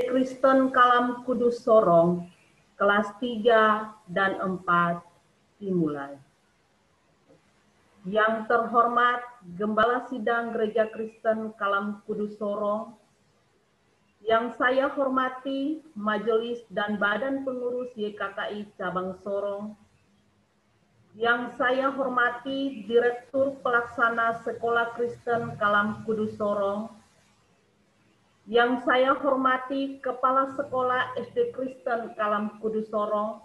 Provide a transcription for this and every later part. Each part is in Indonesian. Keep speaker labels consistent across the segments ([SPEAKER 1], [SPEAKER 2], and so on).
[SPEAKER 1] Kristen Kalam Kudus Sorong, kelas 3 dan 4 dimulai. Yang terhormat Gembala Sidang Gereja Kristen Kalam Kudus Sorong, yang saya hormati Majelis dan Badan Pengurus YKKI Cabang Sorong, yang saya hormati Direktur Pelaksana Sekolah Kristen Kalam Kudus Sorong, yang saya hormati Kepala Sekolah SD Kristen Kalam Kudus Sorong,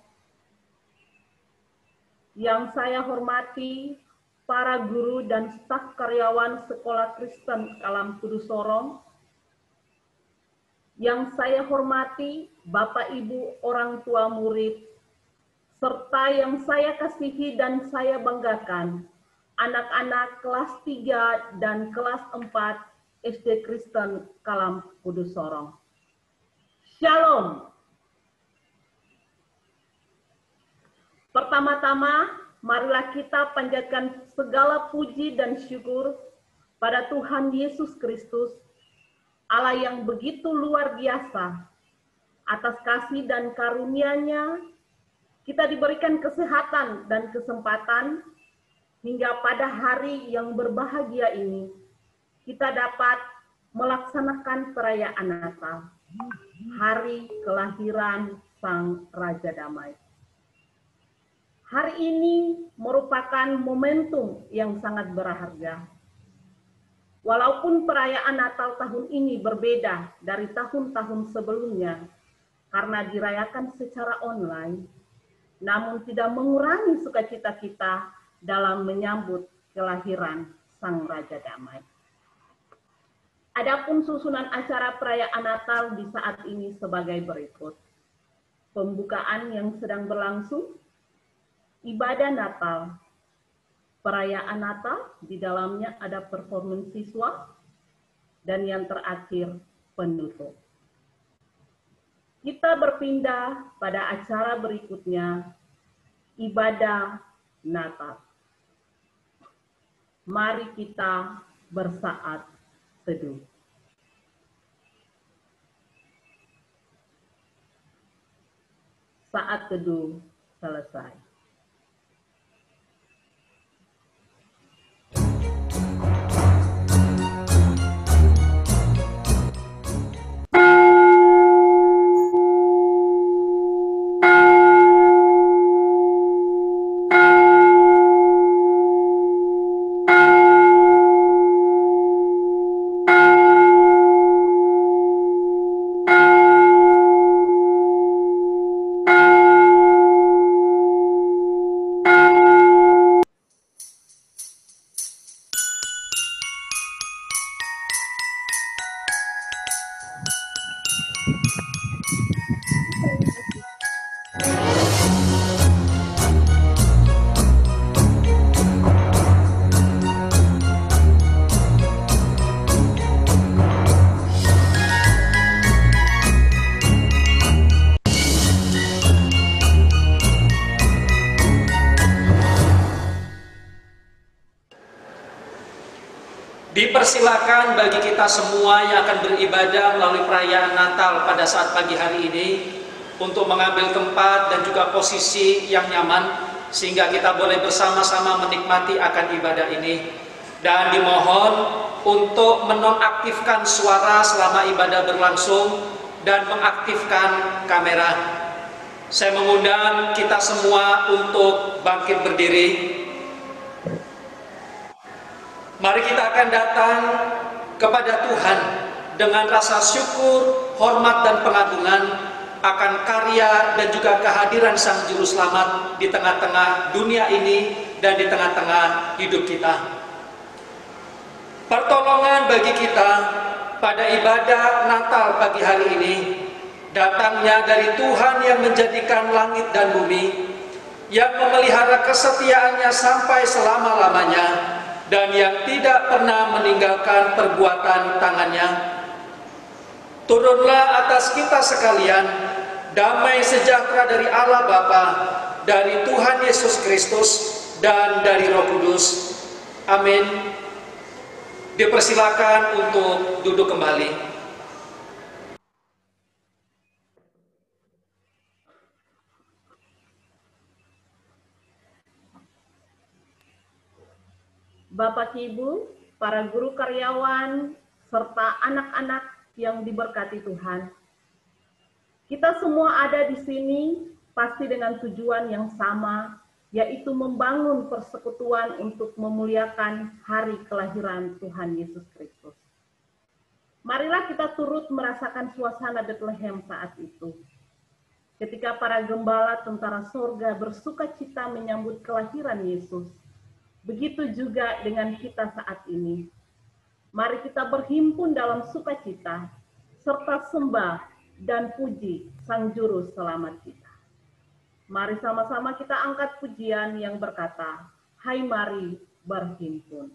[SPEAKER 1] yang saya hormati para guru dan staf karyawan Sekolah Kristen Kalam Kudus Sorong, yang saya hormati Bapak Ibu orang tua murid, serta yang saya kasihi dan saya banggakan, anak-anak kelas 3 dan kelas 4 SD Kristen Kalam Kudus Sorong. Shalom. Pertama-tama, marilah kita panjatkan segala puji dan syukur pada Tuhan Yesus Kristus, Allah yang begitu luar biasa. Atas kasih dan karunia-Nya, kita diberikan kesehatan dan kesempatan hingga pada hari yang berbahagia ini, kita dapat melaksanakan perayaan Natal, hari kelahiran Sang Raja Damai. Hari ini merupakan momentum yang sangat berharga. Walaupun perayaan Natal tahun ini berbeda dari tahun-tahun sebelumnya karena dirayakan secara online, namun tidak mengurangi sukacita kita dalam menyambut kelahiran Sang Raja Damai. Adapun susunan acara perayaan Natal di saat ini sebagai berikut. Pembukaan yang sedang berlangsung, ibadah Natal, perayaan Natal, di dalamnya ada performance siswa, dan yang terakhir penutup. Kita berpindah pada acara berikutnya, ibadah Natal. Mari kita bersaat teduh. Saat teduh selesai.
[SPEAKER 2] Dipersilakan bagi kita semua yang akan beribadah melalui perayaan Natal pada saat pagi hari ini untuk mengambil tempat dan juga posisi yang nyaman sehingga kita boleh bersama-sama menikmati akan ibadah ini. Dan dimohon untuk menonaktifkan suara selama ibadah berlangsung dan mengaktifkan kamera. Saya mengundang kita semua untuk bangkit berdiri. Mari kita akan datang kepada Tuhan dengan rasa syukur, hormat, dan pengagungan akan karya dan juga kehadiran Sang Juru Selamat di tengah-tengah dunia ini dan di tengah-tengah hidup kita. Pertolongan bagi kita pada ibadah Natal pagi hari ini datangnya dari Tuhan yang menjadikan langit dan bumi, yang memelihara kesetiaannya sampai selama-lamanya, dan yang tidak pernah meninggalkan perbuatan tangannya. Turunlah atas kita sekalian damai sejahtera dari Allah Bapa, dari Tuhan Yesus Kristus, dan dari Roh Kudus. Amin. Dipersilakan untuk duduk kembali.
[SPEAKER 1] Bapak Ibu, para guru karyawan, serta anak-anak yang diberkati Tuhan. Kita semua ada di sini pasti dengan tujuan yang sama, yaitu membangun persekutuan untuk memuliakan hari kelahiran Tuhan Yesus Kristus. Marilah kita turut merasakan suasana Bethlehem saat itu. Ketika para gembala tentara sorga bersuka cita menyambut kelahiran Yesus, begitu juga dengan kita saat ini. Mari kita berhimpun dalam sukacita, serta sembah dan puji Sang Juru Selamat kita. Mari sama-sama kita angkat pujian yang berkata, Hai mari berhimpun.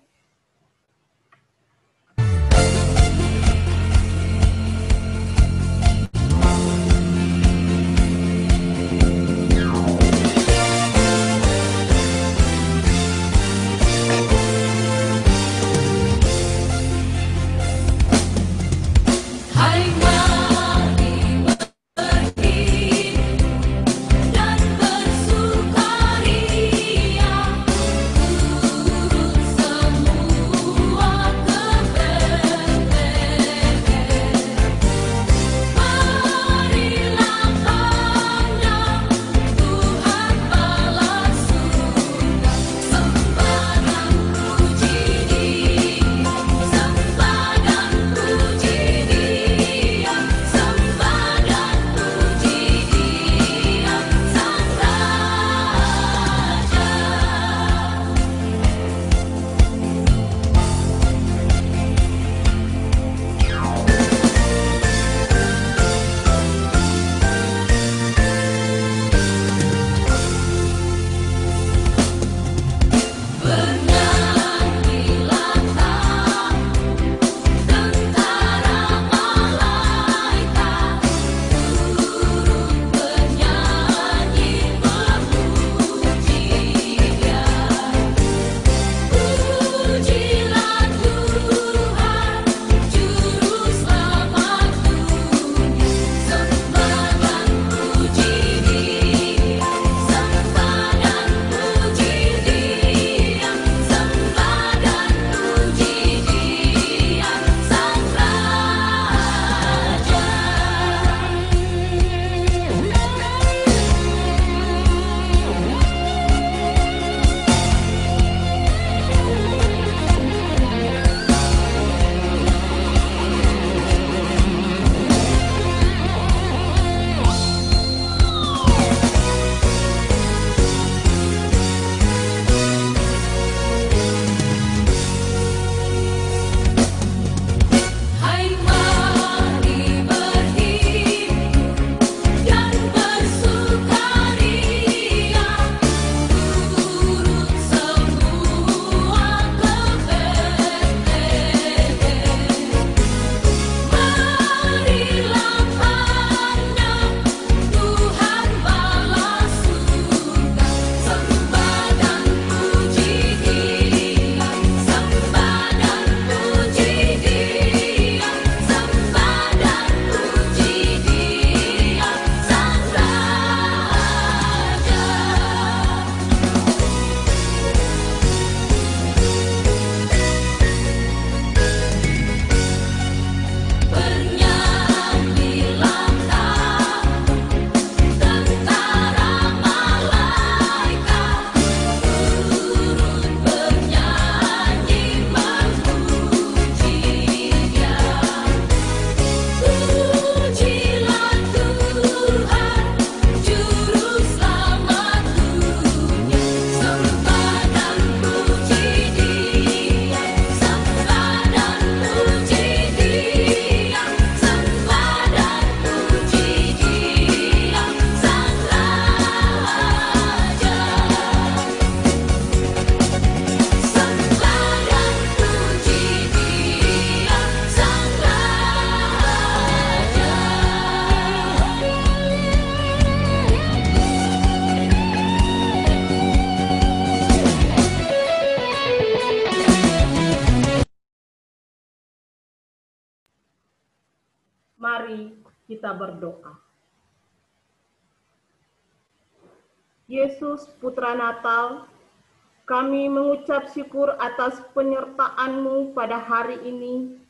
[SPEAKER 1] Mari kita berdoa. Yesus, Putra Natal, Kami mengucap syukur atas penyertaan-Mu pada hari ini.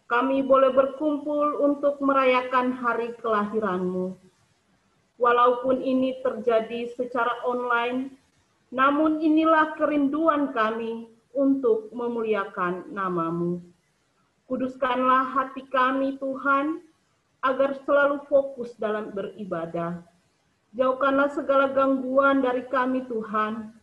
[SPEAKER 1] Kami boleh berkumpul untuk merayakan hari kelahiran-Mu. Walaupun ini terjadi secara online, namun inilah kerinduan kami untuk memuliakan nama-Mu. Kuduskanlah hati kami, Tuhan, agar selalu fokus dalam beribadah. Jauhkanlah segala gangguan dari kami, Tuhan.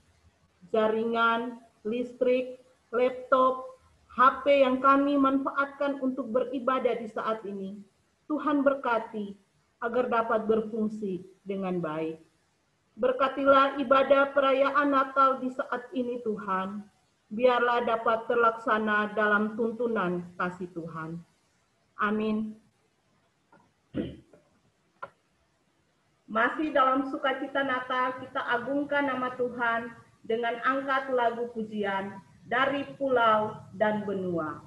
[SPEAKER 1] Jaringan, listrik, laptop, HP yang kami manfaatkan untuk beribadah di saat ini. Tuhan berkati agar dapat berfungsi dengan baik. Berkatilah ibadah perayaan Natal di saat ini, Tuhan. Biarlah dapat terlaksana dalam tuntunan kasih Tuhan. Amin. Masih dalam sukacita Natal, kita agungkan nama Tuhan dengan angkat lagu pujian dari pulau dan benua.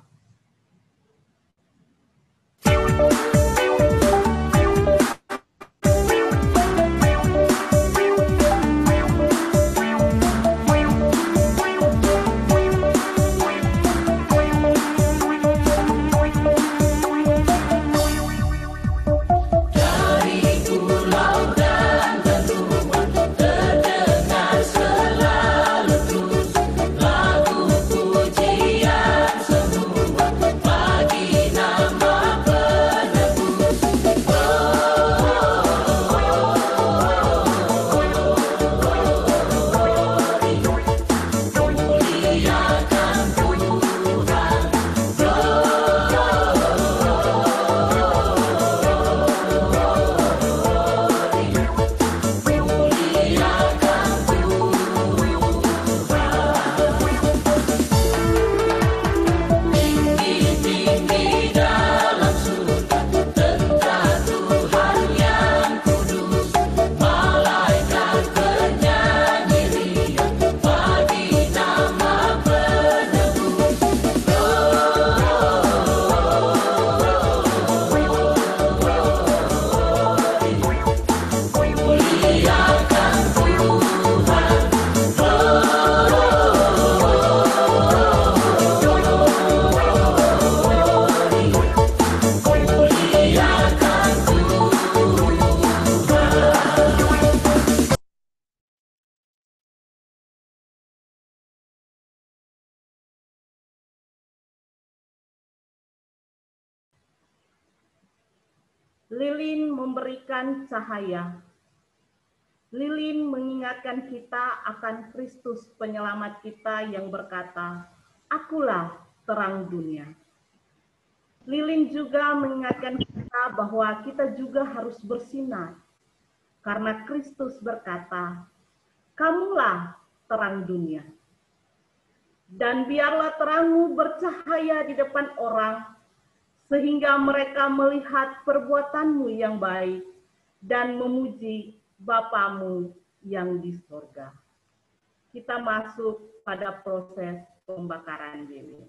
[SPEAKER 1] Lilin memberikan cahaya. Lilin mengingatkan kita akan Kristus penyelamat kita yang berkata, "Akulah terang dunia." Lilin juga mengingatkan kita bahwa kita juga harus bersinar. Karena Kristus berkata, "Kamulah terang dunia." Dan biarlah terangmu bercahaya di depan orang, sehingga mereka melihat perbuatanmu yang baik dan memuji Bapamu yang di sorga. Kita masuk pada proses pembakaran lilin.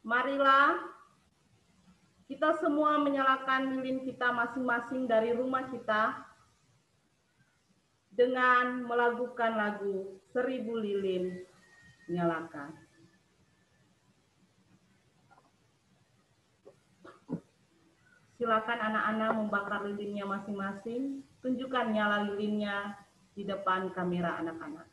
[SPEAKER 1] Marilah kita semua menyalakan lilin kita masing-masing dari rumah kita dengan melakukan lagu 1000 lilin nyalakan. Silakan anak-anak membakar lilinnya masing-masing. Tunjukkan nyala lilinnya di depan kamera anak-anak.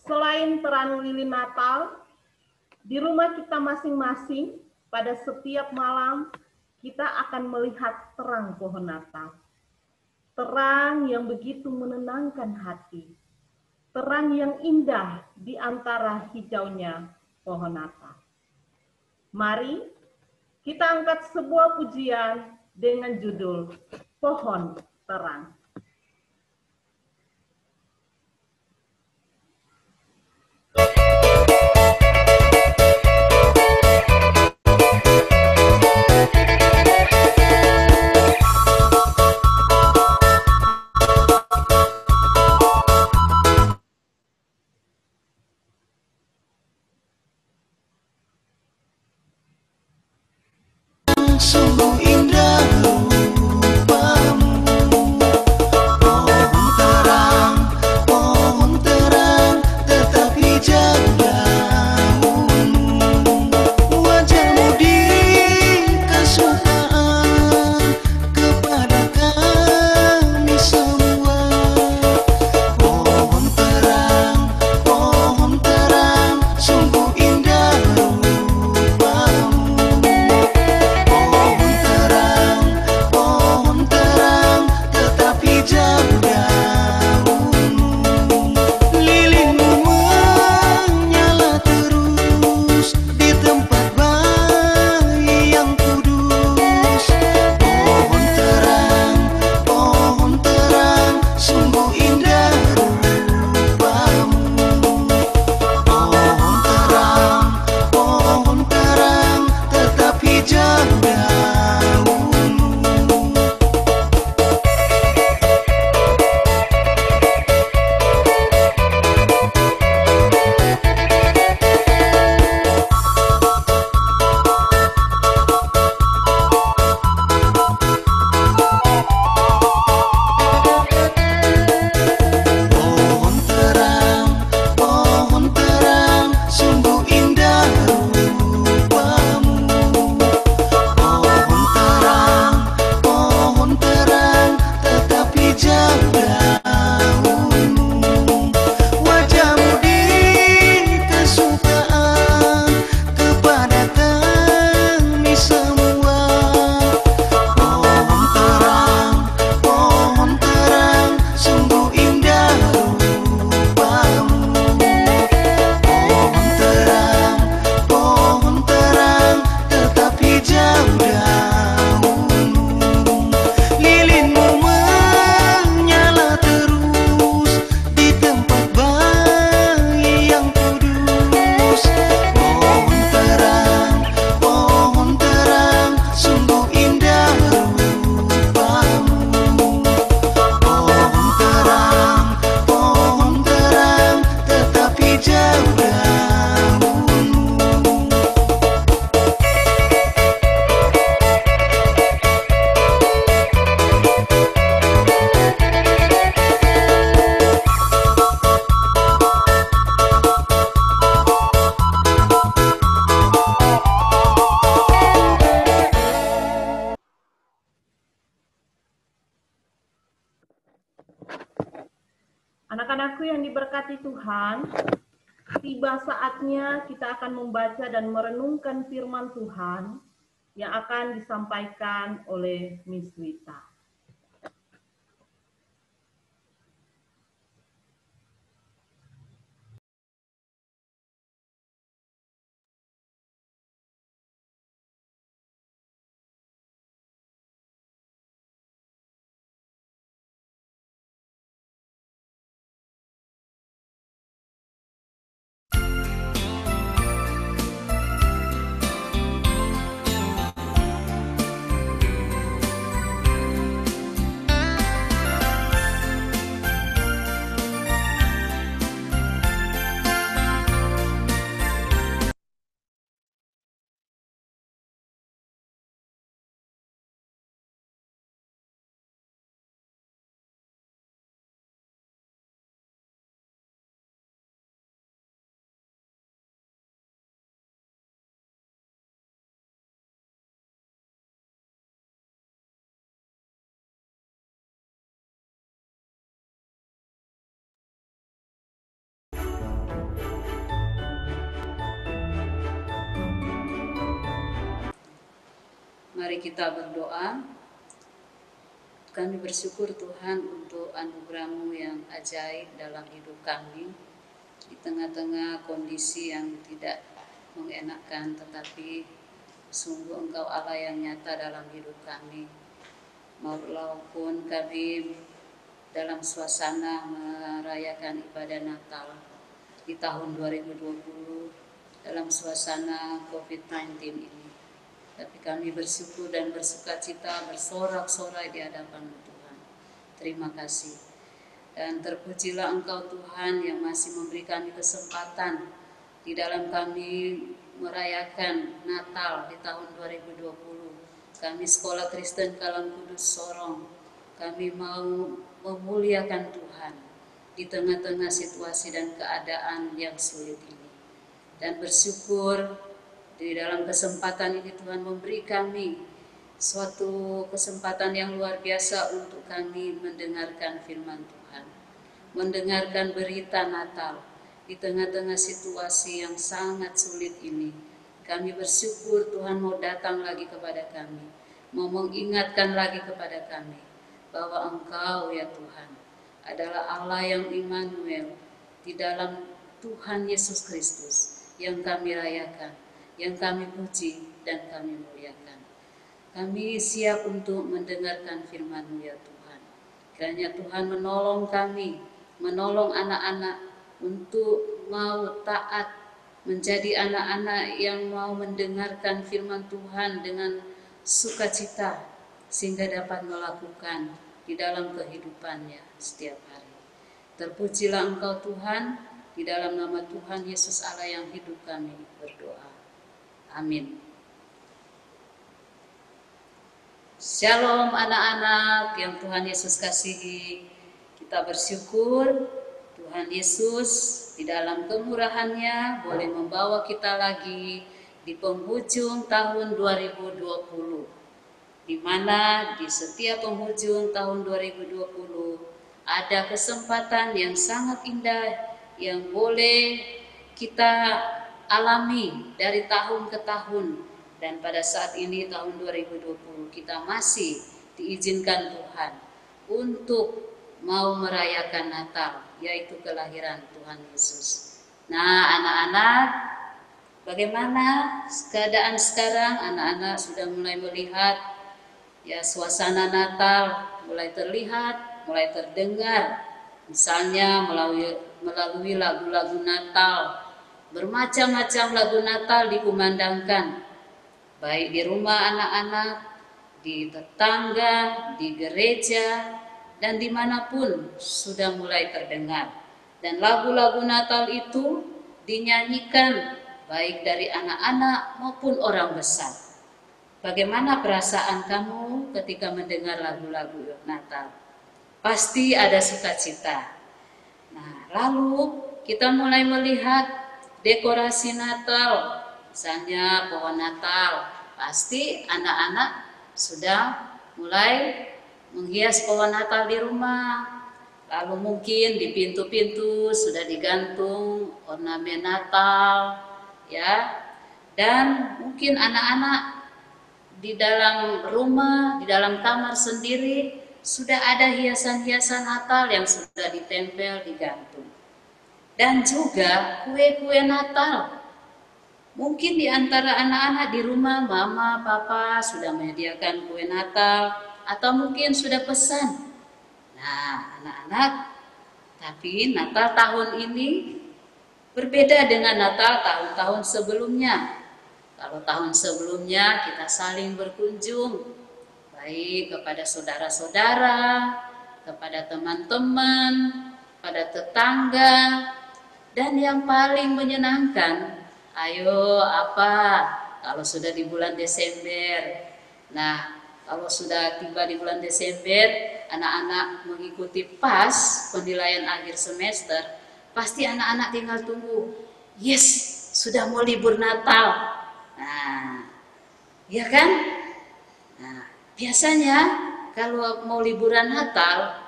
[SPEAKER 1] Selain terang lilin Natal, di rumah kita masing-masing pada setiap malam kita akan melihat terang pohon Natal. Terang yang begitu menenangkan hati. Terang yang indah di antara hijaunya pohon Natal. Mari kita angkat sebuah pujian dengan judul Pohon Terang.
[SPEAKER 3] Sungguh indah rupamu, pohon terang, tetap hijau daunmu. Wajahmu diri kesukaan kepada kami semua. Pohon terang, sungguh indah rupamu.
[SPEAKER 1] Anak-anakku yang diberkati Tuhan, tiba saatnya kita akan membaca dan merenungkan firman Tuhan yang akan disampaikan oleh Miss Wita.
[SPEAKER 4] Mari kita berdoa. Kami bersyukur Tuhan untuk anugerah-Mu yang ajaib dalam hidup kami. Di tengah-tengah kondisi yang tidak mengenakan, tetapi sungguh Engkau Allah yang nyata dalam hidup kami. Walaupun kami dalam suasana merayakan ibadah Natal di tahun 2020 dalam suasana COVID-19 ini. Tapi kami bersyukur dan bersukacita, bersorak-sorai di hadapan Tuhan. Terima kasih. Dan terpujilah Engkau Tuhan yang masih memberi kami kesempatan di dalam kami merayakan Natal di tahun 2020. Kami Sekolah Kristen Kalam Kudus Sorong, kami mau memuliakan Tuhan di tengah-tengah situasi dan keadaan yang sulit ini. Dan bersyukur di dalam kesempatan ini Tuhan memberi kami suatu kesempatan yang luar biasa untuk kami mendengarkan firman Tuhan, mendengarkan berita Natal di tengah-tengah situasi yang sangat sulit ini. Kami bersyukur Tuhan mau datang lagi kepada kami, mau mengingatkan lagi kepada kami bahwa Engkau ya Tuhan adalah Allah yang Immanuel di dalam Tuhan Yesus Kristus yang kami rayakan, yang kami puji dan kami muliakan. Kami siap untuk mendengarkan firman-Mu ya Tuhan. Kiranya Tuhan menolong kami, menolong anak-anak untuk mau taat, menjadi anak-anak yang mau mendengarkan firman Tuhan dengan sukacita, sehingga dapat melakukan di dalam kehidupannya setiap hari. Terpujilah Engkau Tuhan, di dalam nama Tuhan Yesus Allah yang hidup kami berdoa. Amin. Shalom anak-anak yang Tuhan Yesus kasihi. Kita bersyukur Tuhan Yesus di dalam kemurahan-Nya boleh membawa kita lagi di penghujung tahun 2020. Di mana di setiap penghujung tahun 2020 ada kesempatan yang sangat indah yang boleh kita alami dari tahun ke tahun, dan pada saat ini tahun 2020 kita masih diizinkan Tuhan untuk mau merayakan Natal, yaitu kelahiran Tuhan Yesus. Nah anak-anak, bagaimana keadaan sekarang? Anak-anak sudah mulai melihat ya suasana Natal mulai terlihat, mulai terdengar, misalnya melalui lagu-lagu Natal. Bermacam-macam lagu Natal dikumandangkan, baik di rumah anak-anak, di tetangga, di gereja, dan dimanapun sudah mulai terdengar. Dan lagu-lagu Natal itu dinyanyikan baik dari anak-anak maupun orang besar. Bagaimana perasaan kamu ketika mendengar lagu-lagu Natal? Pasti ada sukacita. Nah, lalu kita mulai melihat dekorasi Natal, misalnya pohon Natal. Pasti anak-anak sudah mulai menghias pohon Natal di rumah. Lalu mungkin di pintu-pintu sudah digantung ornamen Natal, ya. Dan mungkin anak-anak di dalam rumah, di dalam kamar sendiri sudah ada hiasan-hiasan Natal yang sudah ditempel, digantung. Dan juga kue-kue Natal. Mungkin di antara anak-anak di rumah, mama, papa sudah menyediakan kue Natal, atau mungkin sudah pesan. Nah, anak-anak, tapi Natal tahun ini berbeda dengan Natal tahun-tahun sebelumnya. Kalau tahun sebelumnya kita saling berkunjung, baik kepada saudara-saudara, kepada teman-teman, pada tetangga, dan yang paling menyenangkan, ayo apa kalau sudah di bulan Desember. Nah, kalau sudah tiba di bulan Desember, anak-anak mengikuti pas penilaian akhir semester, pasti anak-anak tinggal tunggu, yes, sudah mau libur Natal. Nah, ya kan? Nah, biasanya kalau mau liburan Natal,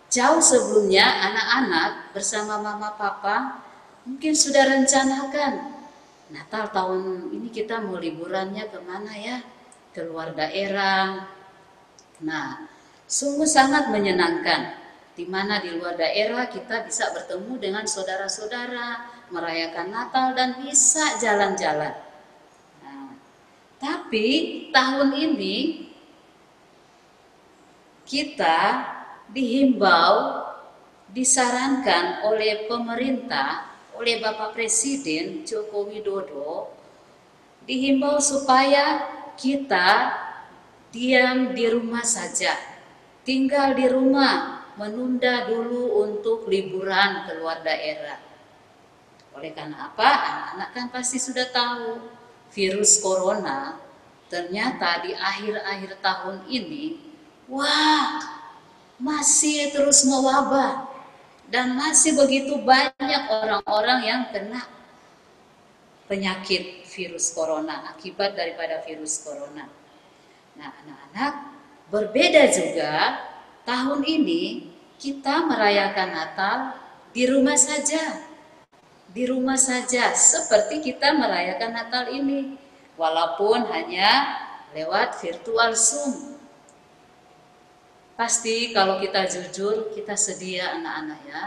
[SPEAKER 4] jauh sebelumnya anak-anak bersama mama papa mungkin sudah rencanakan, Natal tahun ini kita mau liburannya kemana ya? Keluar daerah. Nah, sungguh sangat menyenangkan, di mana di luar daerah kita bisa bertemu dengan saudara-saudara, merayakan Natal dan bisa jalan-jalan. Nah, tapi tahun ini kita dihimbau, disarankan oleh pemerintah, oleh Bapak Presiden Joko Widodo, dihimbau supaya kita diam di rumah saja, tinggal di rumah, menunda dulu untuk liburan keluar daerah. Oleh karena apa? Anak-anak kan pasti sudah tahu virus corona ternyata di akhir-akhir tahun ini, wah, masih terus mewabah dan masih begitu banyak orang-orang yang kena penyakit virus corona, akibat daripada virus corona. Nah, anak-anak, berbeda juga tahun ini kita merayakan Natal di rumah saja. Di rumah saja, seperti kita merayakan Natal ini, walaupun hanya lewat virtual Zoom. Pasti kalau kita jujur, kita sedih ya anak-anak ya.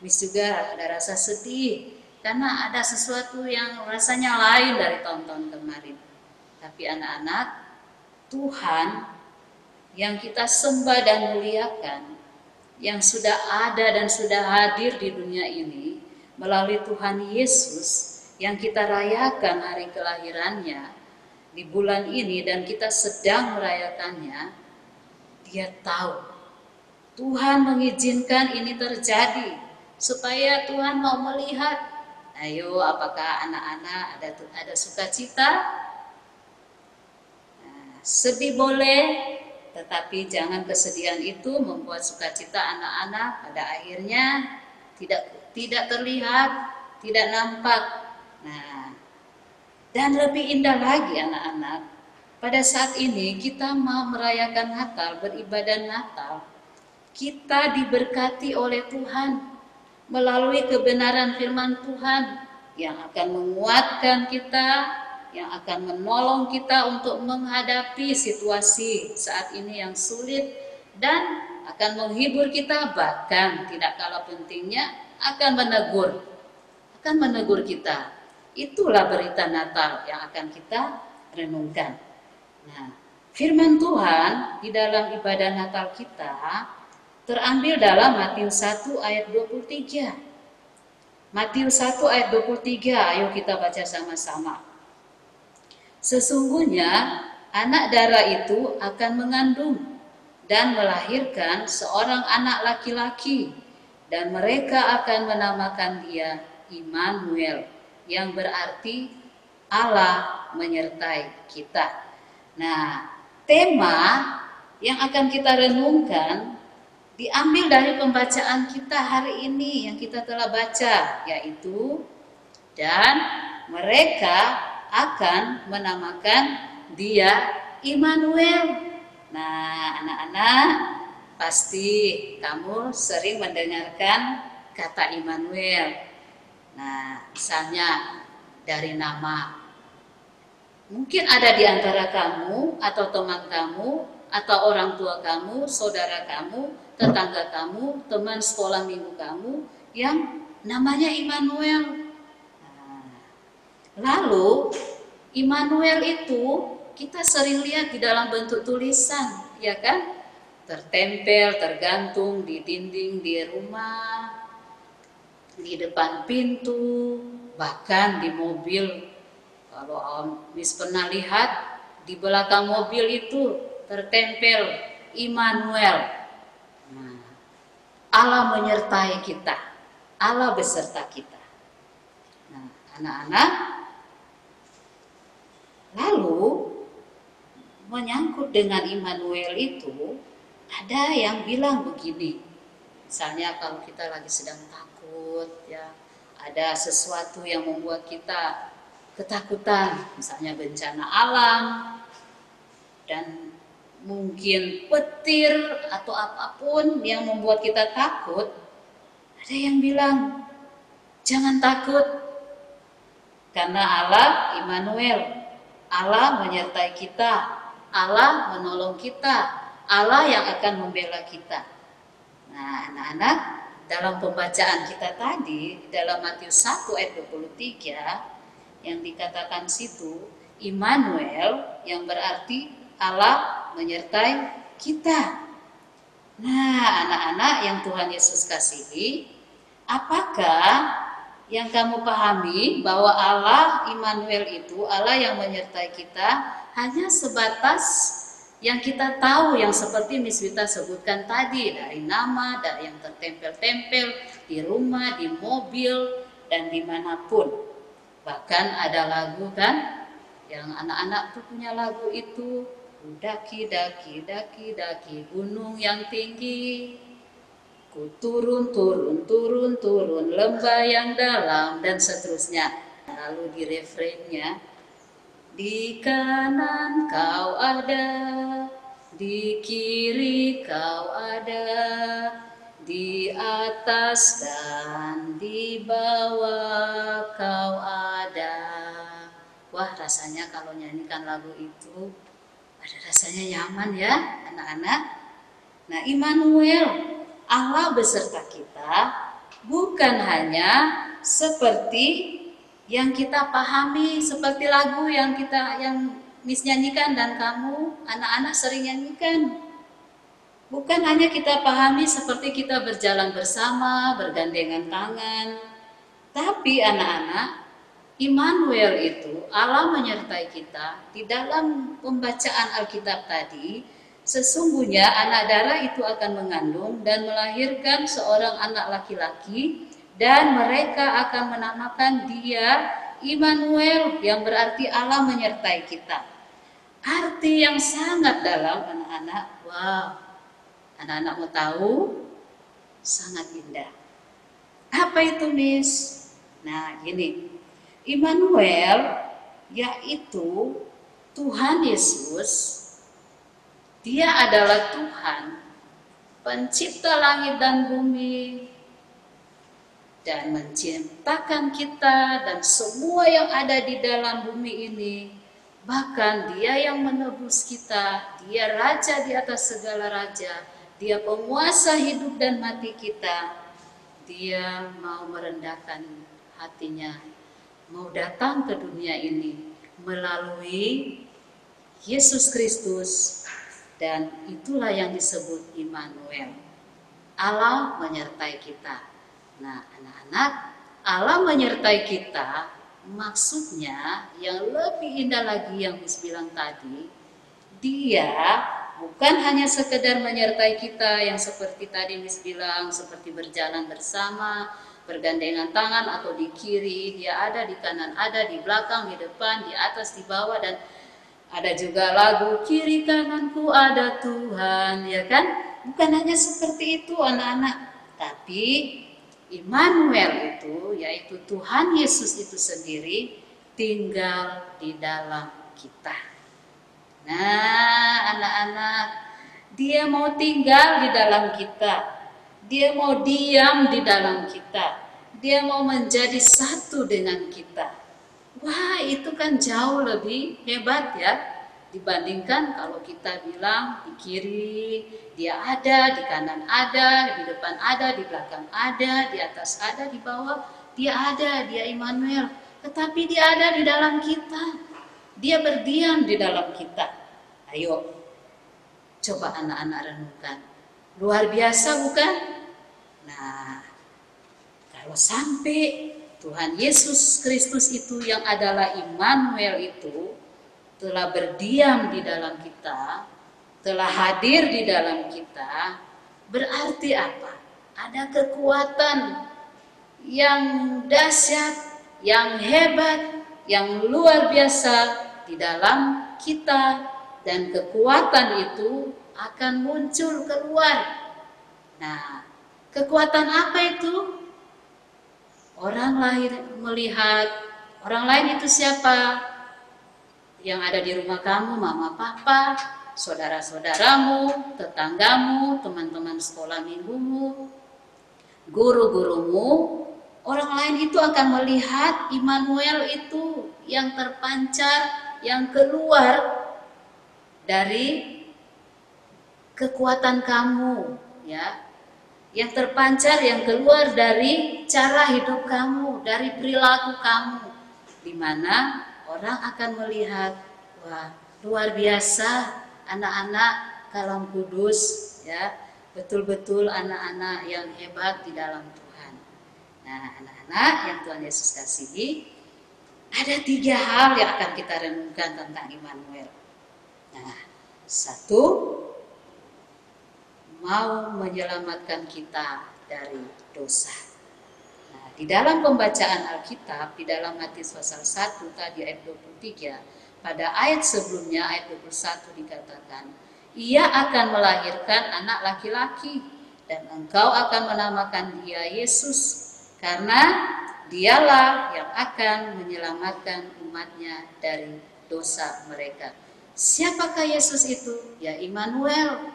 [SPEAKER 4] Mis juga ada rasa sedih, karena ada sesuatu yang rasanya lain dari tahun-tahun kemarin. Tapi anak-anak, Tuhan yang kita sembah dan muliakan, yang sudah ada dan sudah hadir di dunia ini, melalui Tuhan Yesus yang kita rayakan hari kelahirannya di bulan ini dan kita sedang merayakannya, Dia tahu. Tuhan mengizinkan ini terjadi supaya Tuhan mau melihat, ayo apakah anak-anak ada sukacita? Nah, sedih boleh, tetapi jangan kesedihan itu membuat sukacita anak-anak pada akhirnya tidak terlihat, tidak nampak. Nah, dan lebih indah lagi anak-anak, pada saat ini kita mau merayakan Natal, beribadah Natal, kita diberkati oleh Tuhan melalui kebenaran firman Tuhan yang akan menguatkan kita, yang akan menolong kita untuk menghadapi situasi saat ini yang sulit dan akan menghibur kita, bahkan tidak kalah pentingnya akan menegur kita. Itulah berita Natal yang akan kita renungkan. Nah, firman Tuhan di dalam ibadah Natal kita terambil dalam Matius 1 ayat 23. Matius 1 ayat 23, ayo kita baca sama-sama. Sesungguhnya anak darah itu akan mengandung dan melahirkan seorang anak laki-laki, dan mereka akan menamakan dia Immanuel, yang berarti Allah menyertai kita. Nah, tema yang akan kita renungkan diambil dari pembacaan kita hari ini yang kita telah baca, yaitu dan mereka akan menamakan dia Immanuel. Nah, anak-anak, pasti kamu sering mendengarkan kata Immanuel. Nah, misalnya dari nama. Mungkin ada di antara kamu atau teman kamu atau orang tua kamu, saudara kamu, tetangga kamu, teman sekolah minggu kamu yang namanya Immanuel. Nah, lalu Immanuel itu kita sering lihat di dalam bentuk tulisan, ya kan? Tertempel, tergantung di dinding di rumah, di depan pintu, bahkan di mobil. Kalau Miss pernah lihat di belakang mobil itu tertempel Immanuel. Nah, Allah menyertai kita, Allah beserta kita. Nah, anak-anak, lalu menyangkut dengan Immanuel itu, ada yang bilang begini. Misalnya kalau kita lagi sedang takut, ya, ada sesuatu yang membuat kita ketakutan, misalnya bencana alam, dan mungkin petir atau apapun yang membuat kita takut, ada yang bilang, jangan takut, karena Allah Immanuel, Allah menyertai kita, Allah menolong kita, Allah yang akan membela kita. Nah, anak-anak, dalam pembacaan kita tadi, dalam Matius 1 ayat 23, yang dikatakan situ, Immanuel, yang berarti Allah menyertai kita. Nah, anak-anak yang Tuhan Yesus kasihi, apakah yang kamu pahami bahwa Allah Immanuel itu, Allah yang menyertai kita, hanya sebatas yang kita tahu, yang seperti Miss Wita sebutkan tadi, dari nama, dari yang tertempel-tempel di rumah, di mobil, dan dimanapun. Bahkan ada lagu kan, yang anak-anak tuh punya lagu itu, daki, daki, daki, daki gunung yang tinggi, ku turun, turun, turun, turun lembah yang dalam, dan seterusnya. Lalu di refrainnya, di kanan kau ada, di kiri kau ada, di atas dan di bawah kau ada. Wah, rasanya kalau nyanyikan lagu itu ada rasanya nyaman ya anak-anak. Nah, Immanuel, Allah beserta kita, bukan hanya seperti yang kita pahami, seperti lagu yang Miss nyanyikan dan kamu anak-anak sering nyanyikan. Bukan hanya kita pahami seperti kita berjalan bersama, bergandengan tangan, tapi anak-anak, Immanuel itu Allah menyertai kita. Di dalam pembacaan Alkitab tadi, sesungguhnya anak darah itu akan mengandung dan melahirkan seorang anak laki-laki, dan mereka akan menamakan dia Immanuel, yang berarti Allah menyertai kita. Arti yang sangat dalam anak-anak. Wow, anak-anak mau tahu? Sangat indah. Apa itu, Miss? Nah, gini. Immanuel yaitu Tuhan Yesus. Dia adalah Tuhan, pencipta langit dan bumi, dan menciptakan kita dan semua yang ada di dalam bumi ini. Bahkan dia yang menebus kita, dia raja di atas segala raja, dia penguasa hidup dan mati kita. Dia mau merendahkan hatinya, mau datang ke dunia ini melalui Yesus Kristus, dan itulah yang disebut Immanuel. Allah menyertai kita. Nah, anak-anak, Allah menyertai kita, maksudnya yang lebih indah lagi yang Miss bilang tadi, dia bukan hanya sekedar menyertai kita yang seperti tadi Miss bilang, seperti berjalan bersama, bergandengan tangan atau di kiri, dia ada di kanan, ada di belakang, di depan, di atas, di bawah, dan ada juga lagu kiri kananku ada Tuhan, ya kan? Bukan hanya seperti itu anak-anak, tapi Immanuel itu, yaitu Tuhan Yesus itu sendiri, tinggal di dalam kita. Nah, anak-anak, Dia mau tinggal di dalam kita. Dia mau diam di dalam kita. Dia mau menjadi satu dengan kita. Wah, itu kan jauh lebih hebat ya, dibandingkan kalau kita bilang di kiri dia ada, di kanan ada, di depan ada, di belakang ada, di atas ada, di bawah dia ada, dia Immanuel. Tetapi dia ada di dalam kita. Dia berdiam di dalam kita. Ayo, coba anak-anak renungkan. Luar biasa bukan? Nah, kalau sampai Tuhan Yesus Kristus itu yang adalah Immanuel itu telah berdiam di dalam kita, telah hadir di dalam kita, berarti apa? Ada kekuatan yang dahsyat, yang hebat, yang luar biasa di dalam kita, dan kekuatan itu akan muncul keluar. Nah, kekuatan apa itu? Orang lain melihat, orang lain itu siapa? Yang ada di rumah kamu, mama, papa, saudara-saudaramu, tetanggamu, teman-teman sekolah minggumu, guru-gurumu. Orang lain itu akan melihat Immanuel itu yang terpancar, yang keluar dari kekuatan kamu, ya, yang terpancar, yang keluar dari cara hidup kamu, dari perilaku kamu, di mana orang akan melihat, wah, luar biasa anak-anak Kalam Kudus, ya, betul-betul anak-anak yang hebat di dalam Tuhan. Nah, anak-anak yang Tuhan Yesus kasihi, ada 3 hal yang akan kita renungkan tentang Immanuel. Nah, 1, mau menyelamatkan kita dari dosa. Nah, di dalam pembacaan Alkitab, di dalam Matius pasal 1 tadi ayat 23, pada ayat sebelumnya ayat 21 dikatakan, ia akan melahirkan anak laki-laki dan engkau akan menamakan dia Yesus, karena dialah yang akan menyelamatkan umatnya dari dosa mereka. Siapakah Yesus itu? Ya, Immanuel.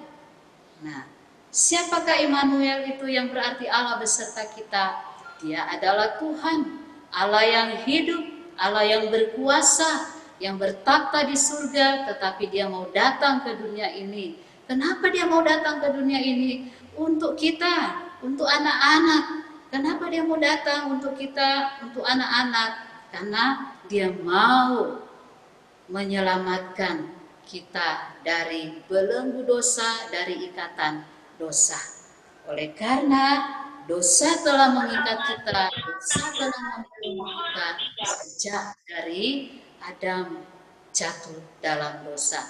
[SPEAKER 4] Nah, siapakah Immanuel itu? Yang berarti Allah beserta kita. Dia adalah Tuhan, Allah yang hidup, Allah yang berkuasa, yang bertakhta di surga, tetapi dia mau datang ke dunia ini. Kenapa dia mau datang ke dunia ini? Untuk kita, untuk anak-anak. Kenapa dia mau datang untuk kita, untuk anak-anak? Karena dia mau menyelamatkan kita dari belenggu dosa, dari ikatan dosa. Oleh karena dosa telah mengikat kita, dosa telah membelenggu kita sejak dari Adam jatuh dalam dosa.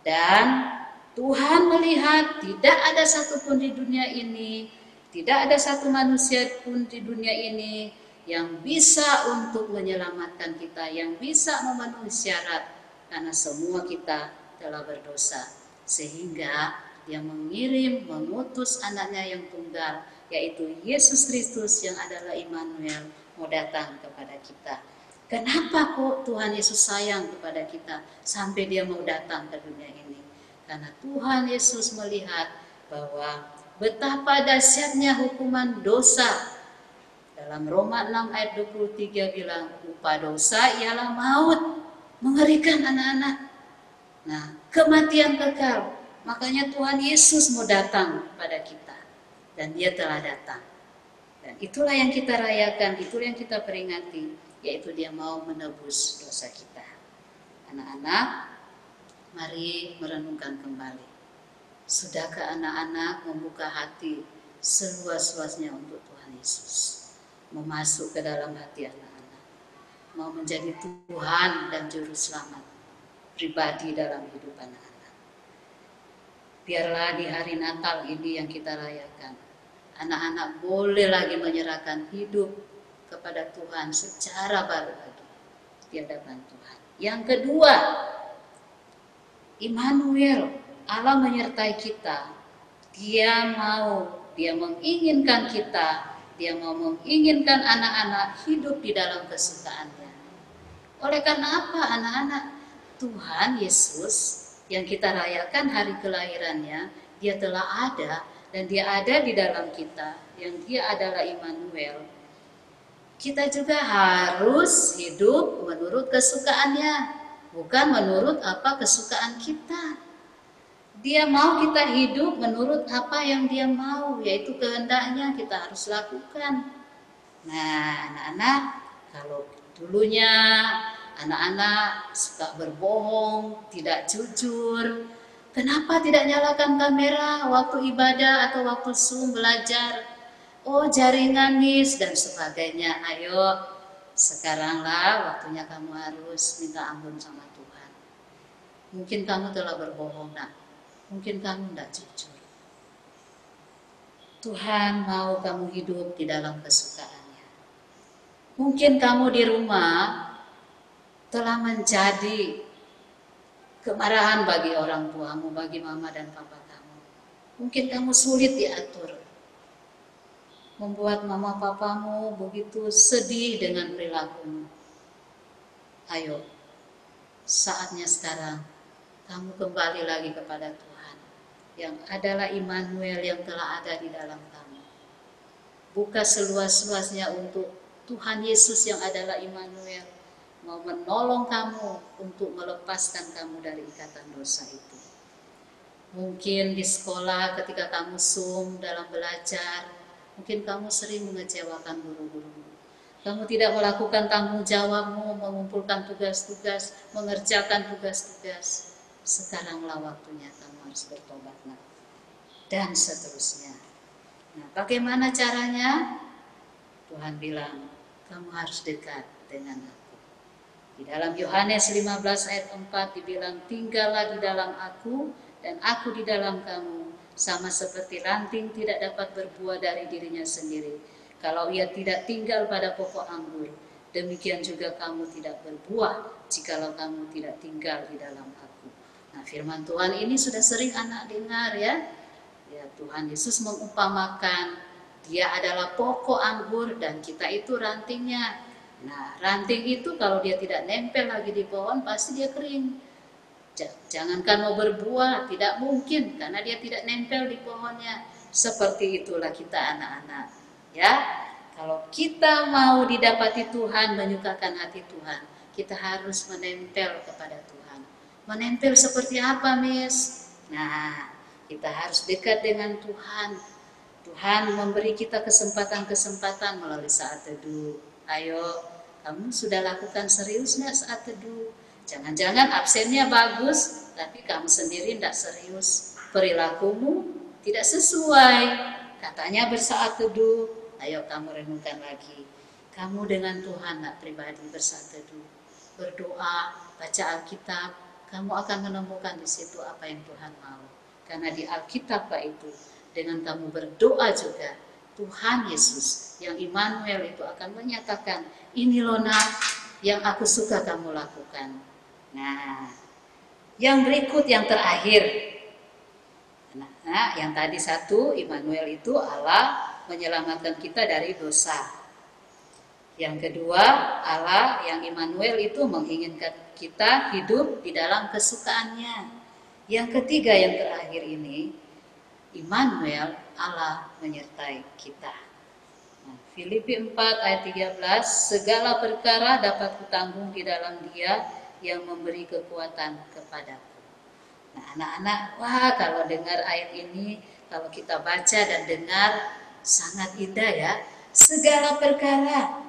[SPEAKER 4] Dan Tuhan melihat tidak ada satupun di dunia ini, tidak ada satu manusia pun di dunia ini yang bisa untuk menyelamatkan kita, yang bisa memenuhi syarat, karena semua kita telah berdosa. Sehingga dia mengirim, mengutus anaknya yang tunggal, yaitu Yesus Kristus yang adalah Immanuel, mau datang kepada kita. Kenapa kok Tuhan Yesus sayang kepada kita sampai dia mau datang ke dunia ini? Karena Tuhan Yesus melihat bahwa betapa dahsyatnya hukuman dosa. Dalam Roma 6 ayat 23 bilang, upah dosa ialah maut. Mengerikan anak-anak. Nah, kematian kekal. Makanya Tuhan Yesus mau datang pada kita. Dan dia telah datang. Dan itulah yang kita rayakan, itulah yang kita peringati, yaitu dia mau menebus dosa kita. Anak-anak, mari merenungkan kembali. Sudahkah anak-anak membuka hati seluas-luasnya untuk Tuhan Yesus? Mau masuk ke dalam hati anak-anak. Mau menjadi Tuhan dan Juru Selamat pribadi dalam hidup anak-anak. Biarlah di hari Natal ini yang kita rayakan, anak-anak boleh lagi menyerahkan hidup kepada Tuhan secara baru lagi di hadapan Tuhan. Yang kedua, Immanuel, Allah menyertai kita. Dia menginginkan kita, dia mau menginginkan anak-anak hidup di dalam kesukaannya. Oleh karena apa anak-anak? Tuhan Yesus yang kita rayakan hari kelahirannya, Dia telah ada dan dia ada di dalam kita, yang dia adalah Immanuel. Kita juga harus hidup menurut kesukaannya, bukan menurut apa kesukaan kita. Dia mau kita hidup menurut apa yang dia mau, yaitu kehendaknya kita harus lakukan. Nah, anak-anak, kalau dulunya anak-anak suka berbohong, tidak jujur, kenapa tidak nyalakan kamera waktu ibadah atau waktu Zoom belajar? Oh, jaringan miss dan sebagainya. Ayo, sekaranglah waktunya kamu harus minta ampun sama Tuhan. Mungkin kamu telah berbohong, nak. Mungkin kamu tidak jujur. Tuhan mau kamu hidup di dalam kesukaannya. Mungkin kamu di rumah telah menjadi kemarahan bagi orang tuamu, bagi mama dan papa kamu. Mungkin kamu sulit diatur, membuat mama papamu begitu sedih dengan perilakumu. Ayo, saatnya sekarang kamu kembali lagi kepada Tuhan, yang adalah Immanuel yang telah ada di dalam kamu. Buka seluas-luasnya untuk Tuhan Yesus yang adalah Immanuel, mau menolong kamu untuk melepaskan kamu dari ikatan dosa itu. Mungkin di sekolah ketika kamu Zoom dalam belajar, mungkin kamu sering mengecewakan guru-guru. Kamu tidak melakukan tanggung jawabmu, mengumpulkan tugas-tugas, mengerjakan tugas-tugas. Sekaranglah waktunya kamu harus bertobat, nak. Dan seterusnya. Nah, bagaimana caranya? Tuhan bilang, kamu harus dekat dengan aku. Di dalam Yohanes 15 ayat 4 dibilang, tinggallah di dalam aku dan aku di dalam kamu. Sama seperti ranting tidak dapat berbuah dari dirinya sendiri kalau ia tidak tinggal pada pokok anggur, demikian juga kamu tidak berbuah jikalau kamu tidak tinggal di dalam aku. Nah, firman Tuhan ini sudah sering anak dengar ya. Ya, Tuhan Yesus mengumpamakan dia adalah pokok anggur dan kita itu rantingnya. Nah, ranting itu kalau dia tidak nempel lagi di pohon pasti dia kering. Jangankan mau berbuah, tidak mungkin karena dia tidak nempel di pohonnya. Seperti itulah kita anak-anak. Ya, kalau kita mau didapati Tuhan, menyukakan hati Tuhan, kita harus menempel kepada Tuhan. Menempel seperti apa, Miss? Nah, kita harus dekat dengan Tuhan. Tuhan memberi kita kesempatan-kesempatan melalui saat teduh. Ayo, kamu sudah lakukan serius nggak saat teduh? Jangan-jangan absennya bagus, tapi kamu sendiri tidak serius. Perilakumu tidak sesuai. Katanya bersaat teduh. Ayo kamu renungkan lagi. Kamu dengan Tuhan nak pribadi bersaat teduh. Berdoa, baca Alkitab. Kamu akan menemukan di situ apa yang Tuhan mau. Karena di Alkitab itu, dengan kamu berdoa juga, Tuhan Yesus yang Immanuel itu akan menyatakan, ini loh nak yang aku suka kamu lakukan. Nah, yang berikut yang terakhir. Nah, yang tadi satu, Immanuel itu Allah menyelamatkan kita dari dosa. Yang kedua, Allah yang Immanuel itu menginginkan kita hidup di dalam kesukaannya. Yang ketiga, yang terakhir ini, Immanuel, Allah menyertai kita. Nah, Filipi 4 ayat 13, segala perkara dapat kutanggung di dalam Dia yang memberi kekuatan kepadaku. Nah, anak-anak, wah kalau dengar ayat ini, kalau kita baca dan dengar, sangat indah ya. Segala perkara,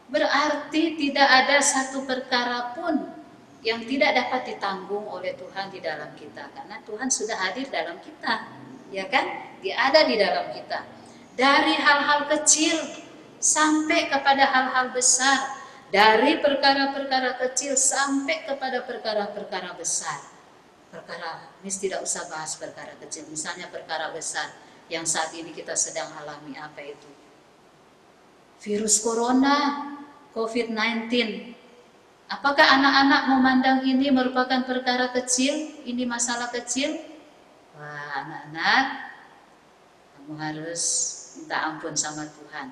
[SPEAKER 4] berarti tidak ada satu perkara pun yang tidak dapat ditanggung oleh Tuhan di dalam kita. Karena Tuhan sudah hadir dalam kita, ya kan? Dia ada di dalam kita. Dari hal-hal kecil sampai kepada hal-hal besar. Dari perkara-perkara kecil sampai kepada perkara-perkara besar. Perkara, Miss tidak usah bahas perkara kecil. Misalnya perkara besar yang saat ini kita sedang alami, apa itu? Virus corona, COVID-19. Apakah anak-anak memandang ini merupakan perkara kecil? Ini masalah kecil? Wah, anak-anak, kamu harus minta ampun sama Tuhan.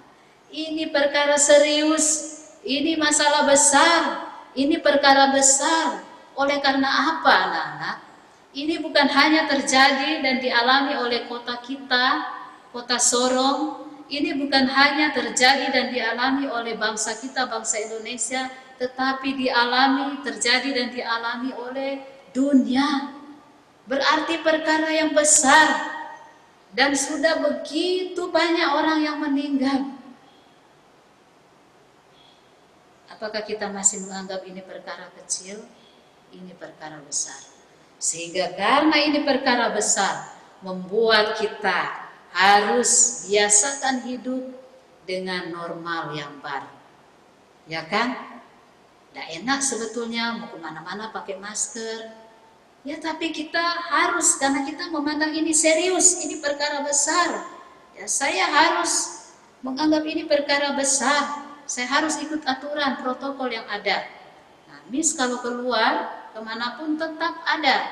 [SPEAKER 4] Ini perkara serius. Ini masalah besar, ini perkara besar. Oleh karena apa, anak-anak? Ini bukan hanya terjadi dan dialami oleh kota kita, kota Sorong. Ini bukan hanya terjadi dan dialami oleh bangsa kita, bangsa Indonesia, tetapi terjadi dan dialami oleh dunia. Berarti perkara yang besar. Dan sudah begitu banyak orang yang meninggal. Apakah kita masih menganggap ini perkara kecil? Ini perkara besar. Sehingga karena ini perkara besar, membuat kita harus biasakan hidup dengan normal yang baru. Ya kan? Tidak enak sebetulnya mau kemana-mana pakai masker. Ya tapi kita harus, karena kita memandang ini serius, ini perkara besar. Ya saya harus menganggap ini perkara besar. Saya harus ikut aturan, protokol yang ada. Nah, Miss kalau keluar kemanapun tetap ada,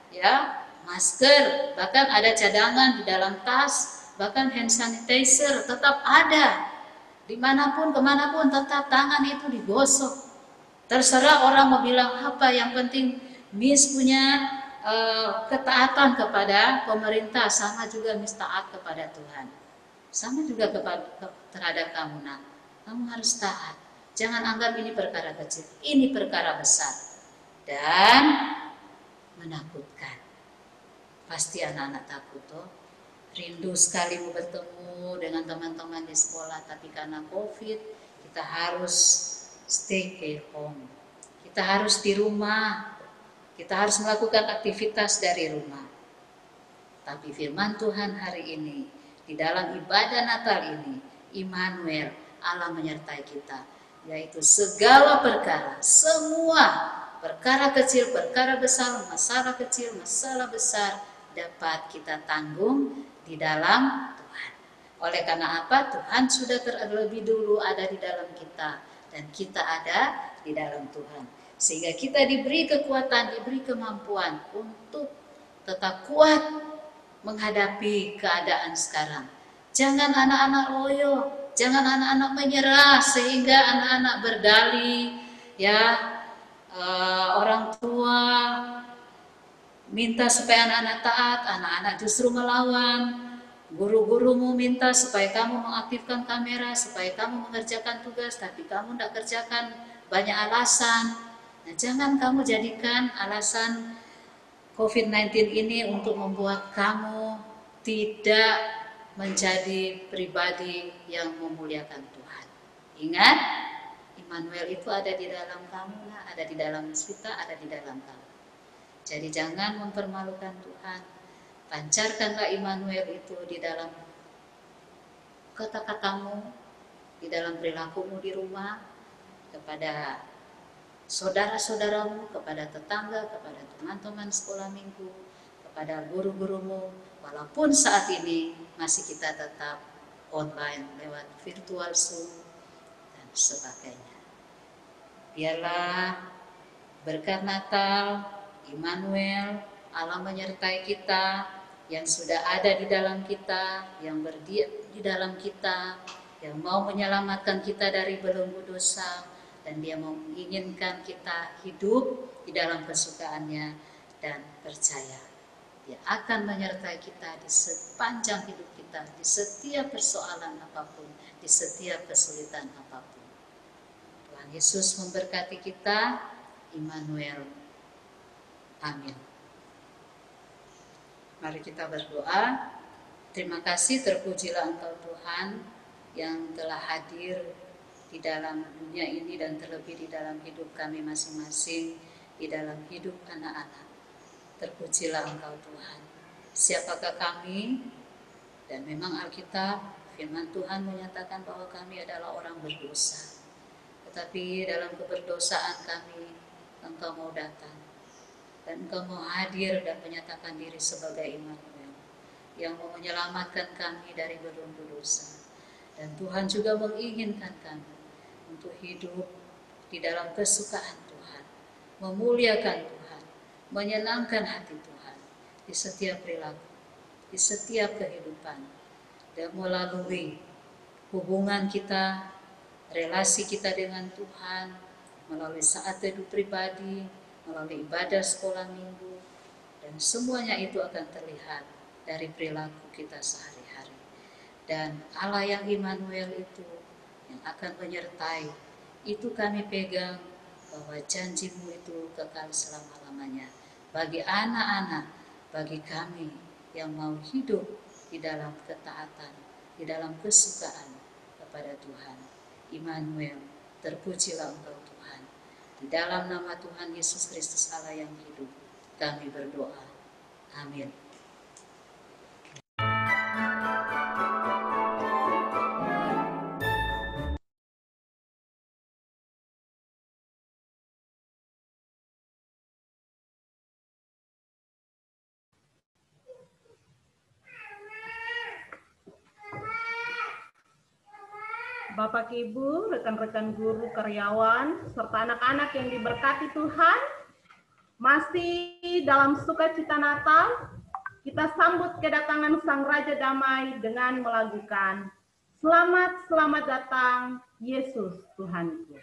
[SPEAKER 4] ya masker, bahkan ada cadangan di dalam tas, bahkan hand sanitizer tetap ada. Dimanapun, kemanapun tetap tangan itu digosok. Terserah orang mau bilang apa, yang penting Miss punya ketaatan kepada pemerintah, sama juga Miss taat kepada Tuhan. Sama juga terhadap kamu, nak. Kamu harus taat. Jangan anggap ini perkara kecil, ini perkara besar. Dan menakutkan. Pasti anak-anak takut toh. Rindu sekali mau bertemu dengan teman-teman di sekolah, tapi karena COVID kita harus stay at home. Kita harus di rumah. Kita harus melakukan aktivitas dari rumah. Tapi firman Tuhan hari ini, di dalam ibadah Natal ini, Immanuel, Allah menyertai kita, yaitu segala perkara, semua perkara kecil, perkara besar, masalah kecil, masalah besar dapat kita tanggung di dalam Tuhan. Oleh karena apa? Tuhan sudah terlebih dulu ada di dalam kita, dan kita ada di dalam Tuhan. Sehingga kita diberi kekuatan, diberi kemampuan untuk tetap kuat menghadapi keadaan sekarang. Jangan anak-anak loyo, jangan anak-anak menyerah sehingga anak-anak berdalih, ya. Orang tua minta supaya anak-anak taat, anak-anak justru melawan. Guru-gurumu minta supaya kamu mengaktifkan kamera, supaya kamu mengerjakan tugas, tapi kamu tidak kerjakan, banyak alasan. Nah, jangan kamu jadikan alasan COVID-19 ini untuk membuat kamu tidak menjadi pribadi yang memuliakan Tuhan. Ingat, Immanuel itu ada di dalam kamu, ada di dalam kita, ada di dalam kamu. Jadi jangan mempermalukan Tuhan. Pancarkanlah Immanuel itu di dalam kata-katamu, di dalam perilakumu di rumah, kepada saudara-saudaramu, kepada tetangga, kepada teman-teman sekolah minggu, kepada guru-gurumu, walaupun saat ini masih kita tetap online lewat virtual Zoom dan sebagainya. Biarlah berkat Natal, Immanuel, Allah menyertai kita, yang sudah ada di dalam kita, yang berdiam di dalam kita, yang mau menyelamatkan kita dari belenggu dosa, dan Dia menginginkan kita hidup di dalam kesukaannya, dan percaya Dia akan menyertai kita di sepanjang hidup kita, di setiap persoalan apapun, di setiap kesulitan apapun. Tuhan Yesus memberkati kita. Immanuel. Amin. Mari kita berdoa. Terima kasih, terpujilah Engkau Tuhan yang telah hadir di dalam dunia ini dan terlebih di dalam hidup kami masing-masing, di dalam hidup anak-anak. Terpujilah Engkau Tuhan. Siapakah kami? Dan memang Alkitab, firman Tuhan menyatakan bahwa kami adalah orang berdosa. Tetapi dalam keberdosaan kami, Engkau mau datang. Dan Engkau mau hadir dan menyatakan diri sebagai Immanuel, yang mau menyelamatkan kami dari belenggu dosa. Dan Tuhan juga menginginkan kami untuk hidup di dalam kesukaan Tuhan, memuliakan Tuhan, menyenangkan hati Tuhan di setiap perilaku, di setiap kehidupan, dan melalui hubungan kita, relasi kita dengan Tuhan, melalui saat teduh pribadi, melalui ibadah sekolah minggu, dan Dan semuanya itu akan terlihat dari perilaku kita sehari-hari. Dan Allah yang Immanuel itu yang akan menyertai, itu kami pegang bahwa janji-Mu itu kekal selama-lamanya. Bagi anak-anak, bagi kami yang mau hidup di dalam ketaatan, di dalam kesukaan kepada Tuhan. Immanuel, terpujilah Engkau Tuhan. Di dalam nama Tuhan Yesus Kristus Allah yang hidup, kami berdoa. Amin.
[SPEAKER 1] Bapak, Ibu, rekan-rekan guru, karyawan, serta anak-anak yang diberkati Tuhan, masih dalam sukacita Natal, kita sambut kedatangan Sang Raja Damai dengan melakukan Selamat, selamat datang, Yesus Tuhanku.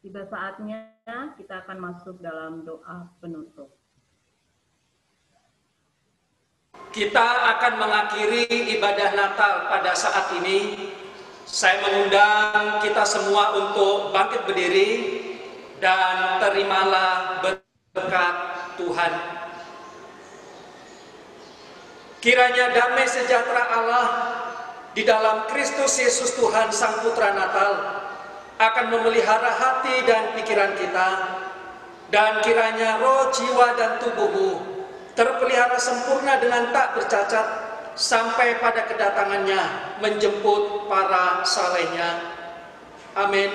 [SPEAKER 1] Tiba saatnya kita akan masuk dalam doa penutup.
[SPEAKER 2] Kita akan mengakhiri ibadah Natal pada saat ini. Saya mengundang kita semua untuk bangkit berdiri dan terimalah berkat Tuhan. Kiranya damai sejahtera Allah di dalam Kristus Yesus Tuhan Sang Putra Natal akan memelihara hati dan pikiran kita, dan kiranya roh, jiwa, dan tubuhmu terpelihara sempurna dengan tak bercacat sampai pada kedatangannya menjemput para salehnya. Amin.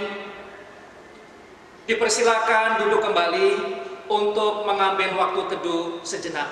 [SPEAKER 2] Dipersilakan duduk kembali untuk mengambil waktu teduh sejenak.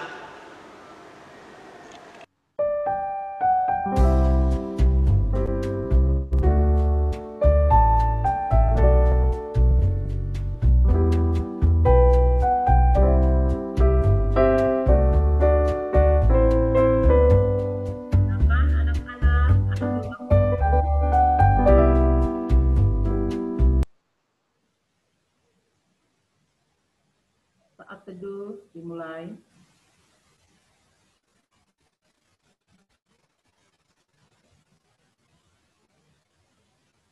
[SPEAKER 1] Saat teduh dimulai.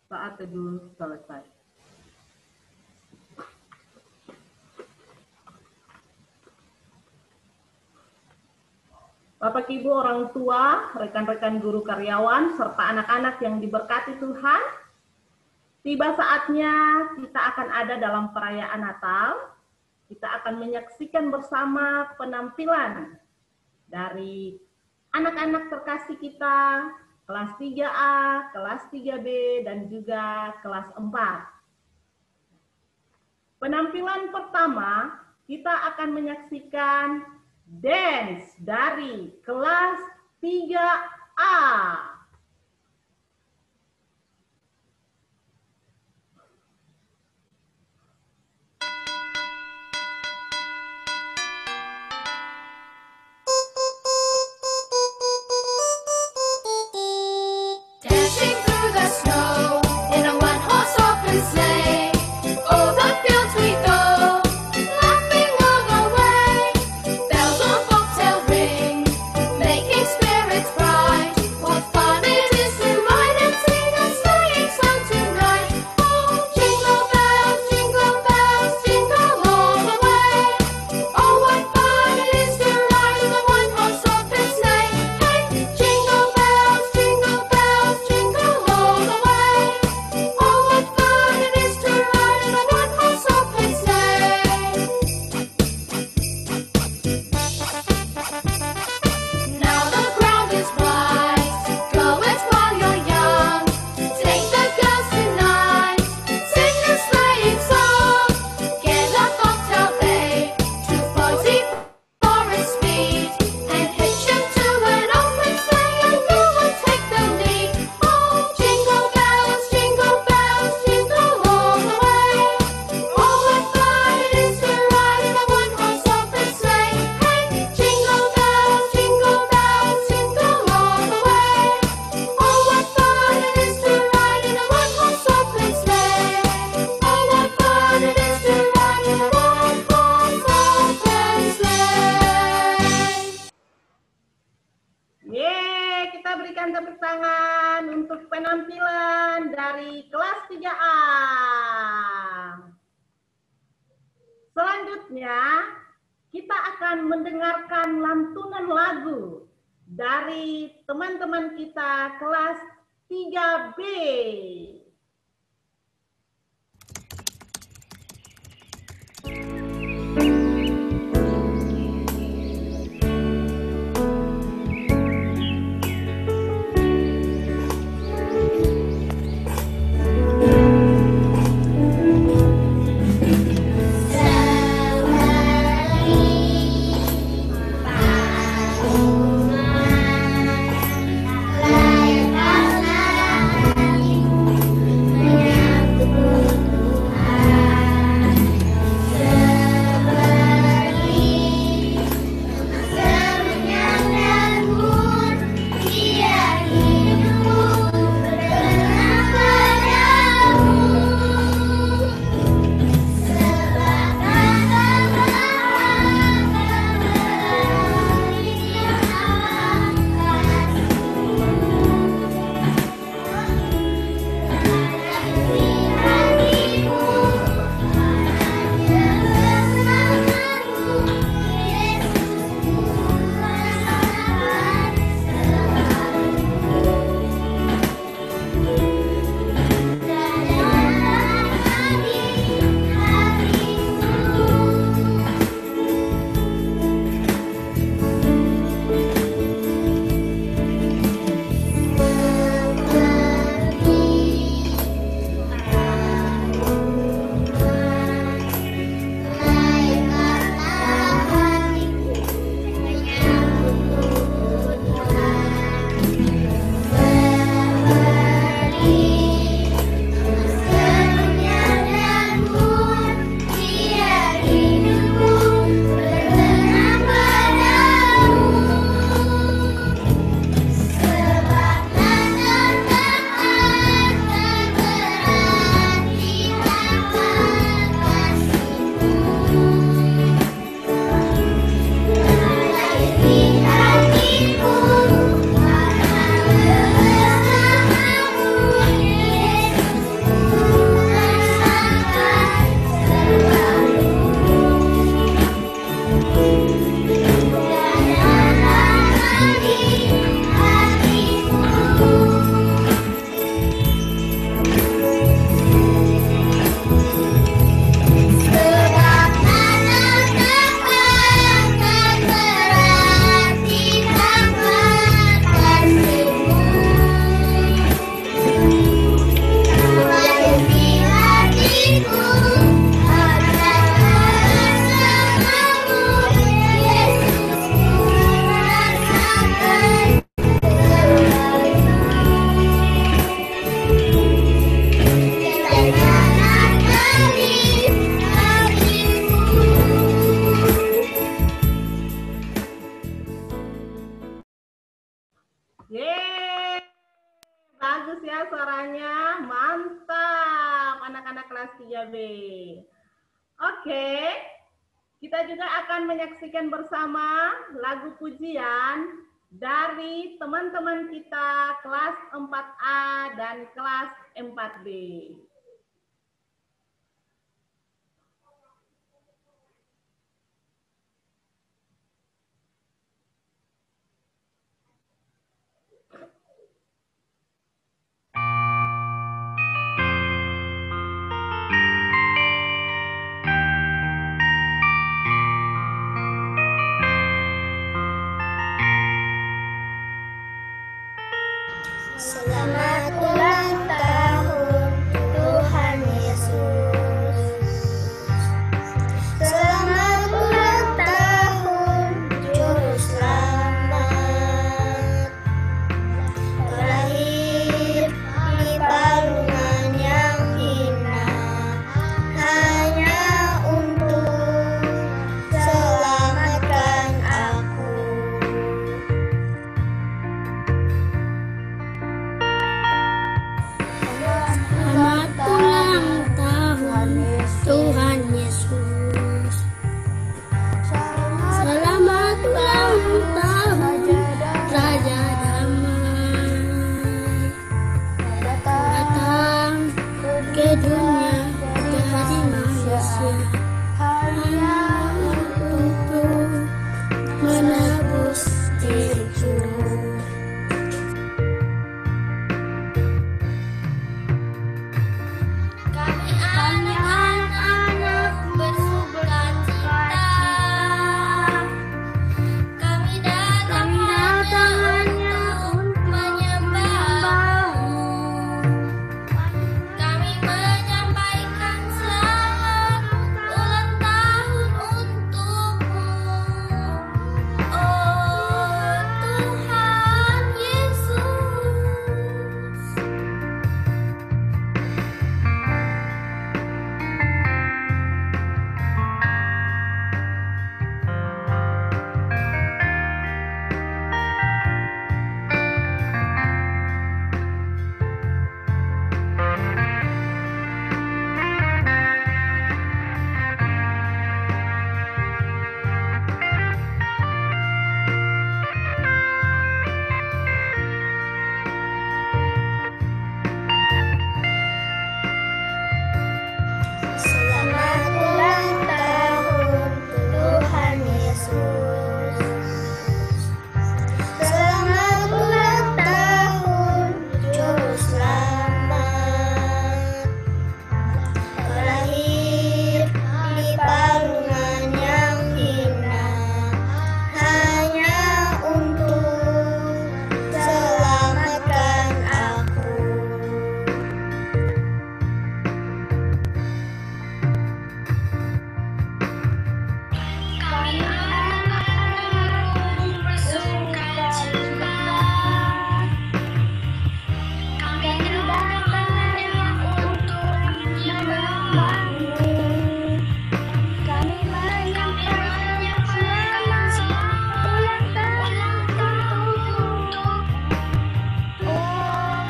[SPEAKER 1] Saat teduh selesai. Bapak Ibu orang tua, rekan-rekan guru karyawan, serta anak-anak yang diberkati Tuhan, tiba saatnya kita akan ada dalam perayaan Natal. Kita akan menyaksikan bersama penampilan dari anak-anak terkasih kita, kelas 3A, kelas 3B, dan juga kelas 4. Penampilan pertama, kita akan menyaksikan dance dari kelas 3A.
[SPEAKER 5] Dashing through the snow in a one-horse open sleigh. O'er the fields we go, laughing all the way. Bells on bobtail ring, making spirits bright. What fun it is to ride and sing a sleighing song tonight! Oh, jingle bells, jingle all the way. Oh, what fun it is to ride in a one-horse open sleigh! Hey, jingle bells, jingle all the way. Oh, what fun it is to ride in a one-horse open sleigh! Now the ground is wide, go it while you're young. Take the girls tonight, sing a sleighing song. Get a bobtail babe, 240 for a speed, and hitch him to an open sleigh, and you will take the lead. Oh, jingle bells, jingle all the way. Oh, what fun it is to ride in a one-horse open sleigh! Hey, jingle bells, jingle all the way. Oh, what fun it is to ride in a one-horse open sleigh! Oh, what fun it is to ride in a one-horse open sleigh!
[SPEAKER 1] Yeay, kita berikan tepuk tangan untuk penampilan dari kelas 3A. Selanjutnya, kita akan mendengarkan lantunan lagu dari teman-teman kita kelas 3B.
[SPEAKER 5] Selamat
[SPEAKER 1] kelas 3B. Oke, kita juga akan menyaksikan bersama lagu pujian dari teman-teman kita kelas 4A dan kelas 4B.
[SPEAKER 6] Selamat ulang tahun Tuhan Yesus. Selamat ulang tahun Juru Selamat. Terlahir di palungan yang hina hanya untuk selamatkan aku. Selamat ulang tahun Tuhan Yesus. Selamat ulang tahun Raja Damai. Datang ke dunia jadi manusia hanya untuk menebus diriku. Kami anak-anak bersuka cita. Kami datang hanya untuk menyembah-Mu. Kami menyampaikan selamat ulang tahun untuk-Mu. Oh Tuhan Yesus. Selamat ulang tahun Tuhan Yesus. Selamat ulang tahun Juru Selamat. Terlahir di palungan yang hina hanya untuk selamatkan aku. Kami anak-anak bersuka cita. Kami datang hanya untuk menyembah-Mu. Kami menyampaikan selamat ulang tahun untuk oh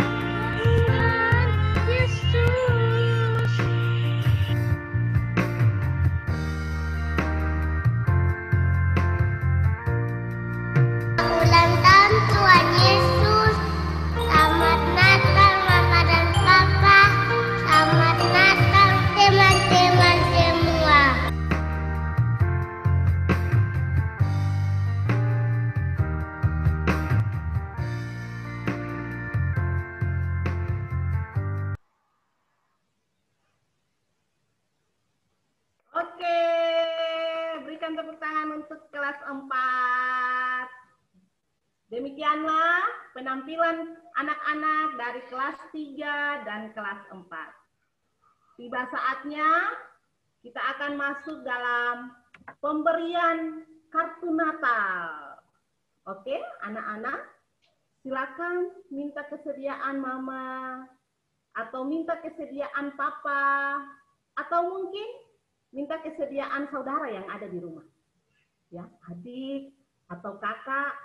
[SPEAKER 6] Tuhan Yesus. Ulang tahun Tuhan Yesus. Selamat Natal Mama dan Papa. Selamat Natal teman-teman semua.
[SPEAKER 1] Oke, berikan tepuk tangan untuk kelas 4. Demikianlah penampilan anak-anak dari kelas 3 dan kelas 4. Tiba saatnya kita akan masuk dalam pemberian kartu Natal. Oke, anak-anak, silakan minta kesediaan Mama atau minta kesediaan Papa atau mungkin minta kesediaan saudara yang ada di rumah. Ya, adik atau kakak.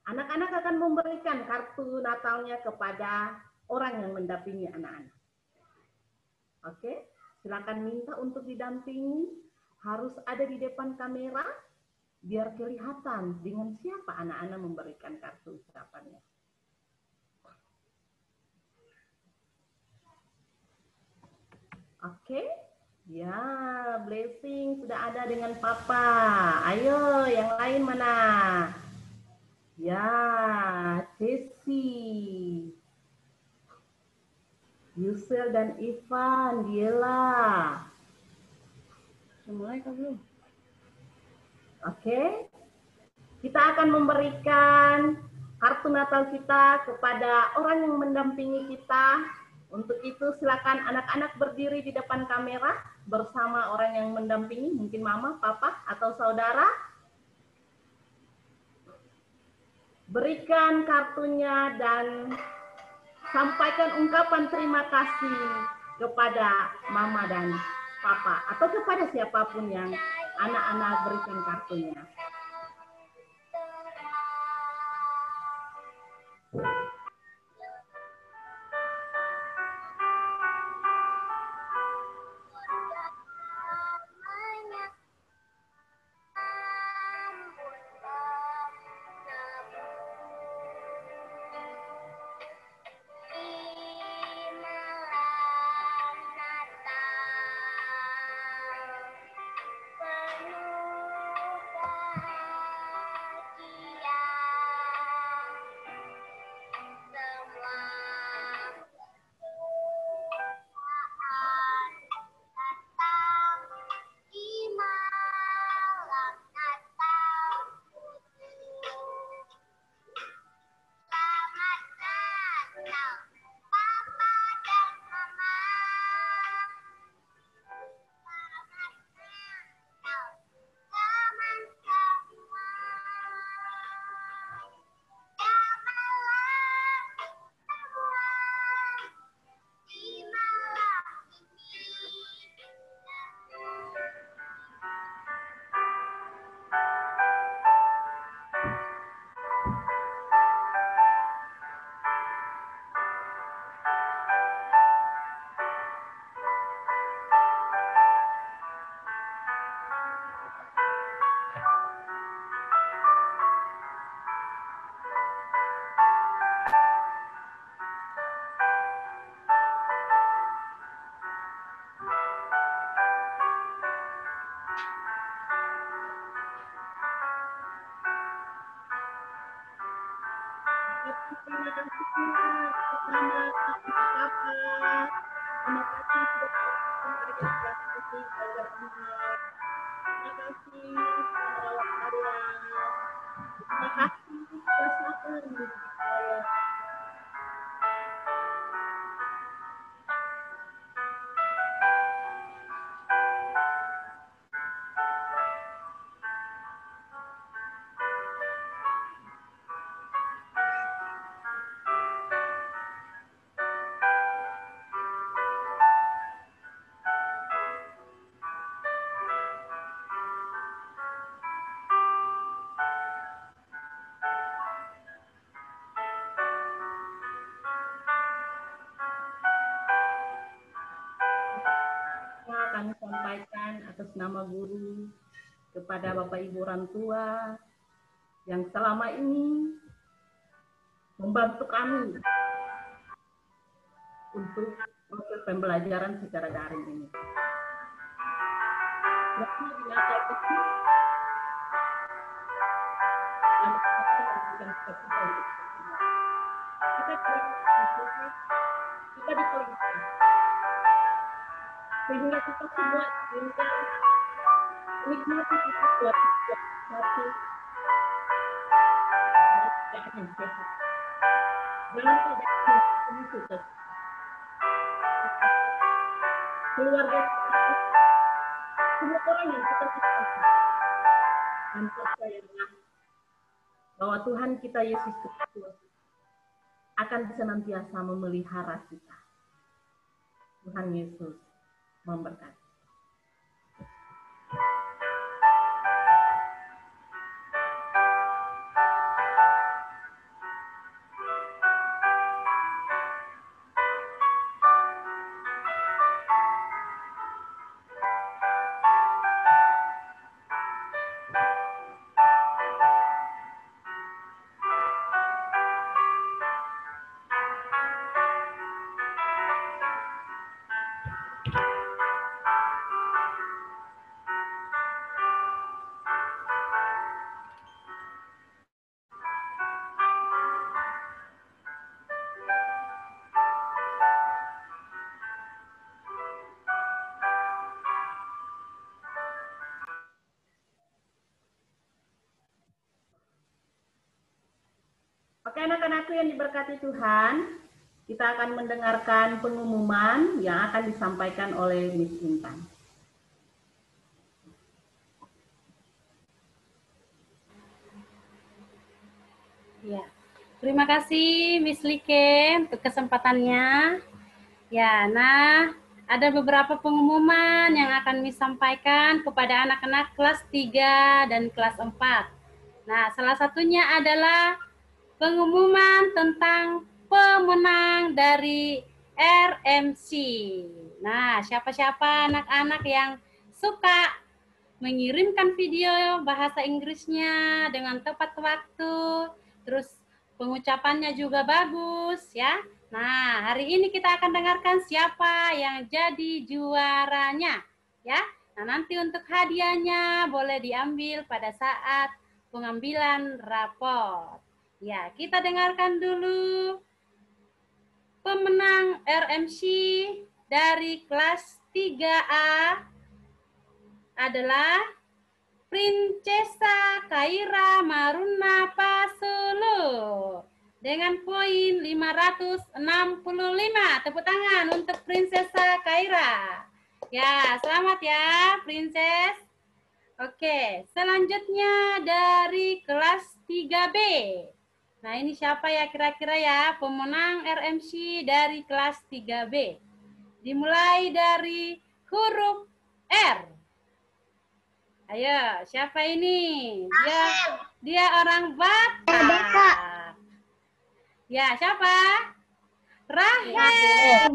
[SPEAKER 1] Anak-anak akan memberikan kartu Natalnya kepada orang yang mendampingi anak-anak. Oke, silakan minta untuk didampingi, harus ada di depan kamera, biar kelihatan dengan siapa anak-anak memberikan kartu ucapannya. Oke, ya, Blessing sudah ada dengan Papa. Ayo, yang lain mana? Ya, Ceci, Yusel dan Ivan, Diela.
[SPEAKER 4] Mulai kah belum?
[SPEAKER 1] Oke, kita akan memberikan kartu Natal kita kepada orang yang mendampingi kita. Untuk itu silakan anak-anak berdiri di depan kamera bersama orang yang mendampingi, mungkin mama, papa, atau saudara. Berikan kartunya dan sampaikan ungkapan terima kasih kepada mama dan papa atau kepada siapapun yang anak-anak berikan kartunya. Terima kasih bersama Papa. Terima kasih sudah memberikan kasih belajar anak. Terima kasih sudah merawat saya. Terima kasih sudah selalu mendidik saya. Kami sampaikan atas nama guru kepada Bapak Ibu orang tua yang selama ini membantu kami untuk proses pembelajaran secara daring ini. Berarti di Natal itu yang memberikan kita diperlukan sehingga kita semua tinggal nikmati kita buat satu keadaan yang sehat dalam keadaan yang sehat keluarga kita, semua orang yang kita cintai dan percayalah bahwa Tuhan kita Yesus Kristus akan senantiasa memelihara kita. Tuhan Yesus memberkati. Oke, anak-anakku yang diberkati Tuhan, kita akan mendengarkan pengumuman yang akan disampaikan oleh Miss Intan.
[SPEAKER 7] Ya, terima kasih Miss Like untuk kesempatannya. Ya, nah ada beberapa pengumuman yang akan Miss sampaikan kepada anak-anak kelas 3 dan kelas 4. Nah, salah satunya adalah pengumuman tentang pemenang dari RMC. Nah, siapa-siapa anak-anak yang suka mengirimkan video bahasa Inggrisnya dengan tepat waktu, terus pengucapannya juga bagus ya. Nah, hari ini kita akan dengarkan siapa yang jadi juaranya ya. Nah, nanti untuk hadiahnya boleh diambil pada saat pengambilan rapor. Ya, kita dengarkan dulu pemenang RMC dari kelas 3A adalah Princesa Kaira Maruna Pasulu dengan poin 565. Tepuk tangan untuk Princesa Kaira. Ya, selamat ya, Princess. Oke, selanjutnya dari kelas 3B. Nah, ini siapa ya kira-kira ya pemenang RMC dari kelas 3B? Dimulai dari huruf R. Ayo, siapa ini? Dia orang Batak. Ya, siapa? Rahel.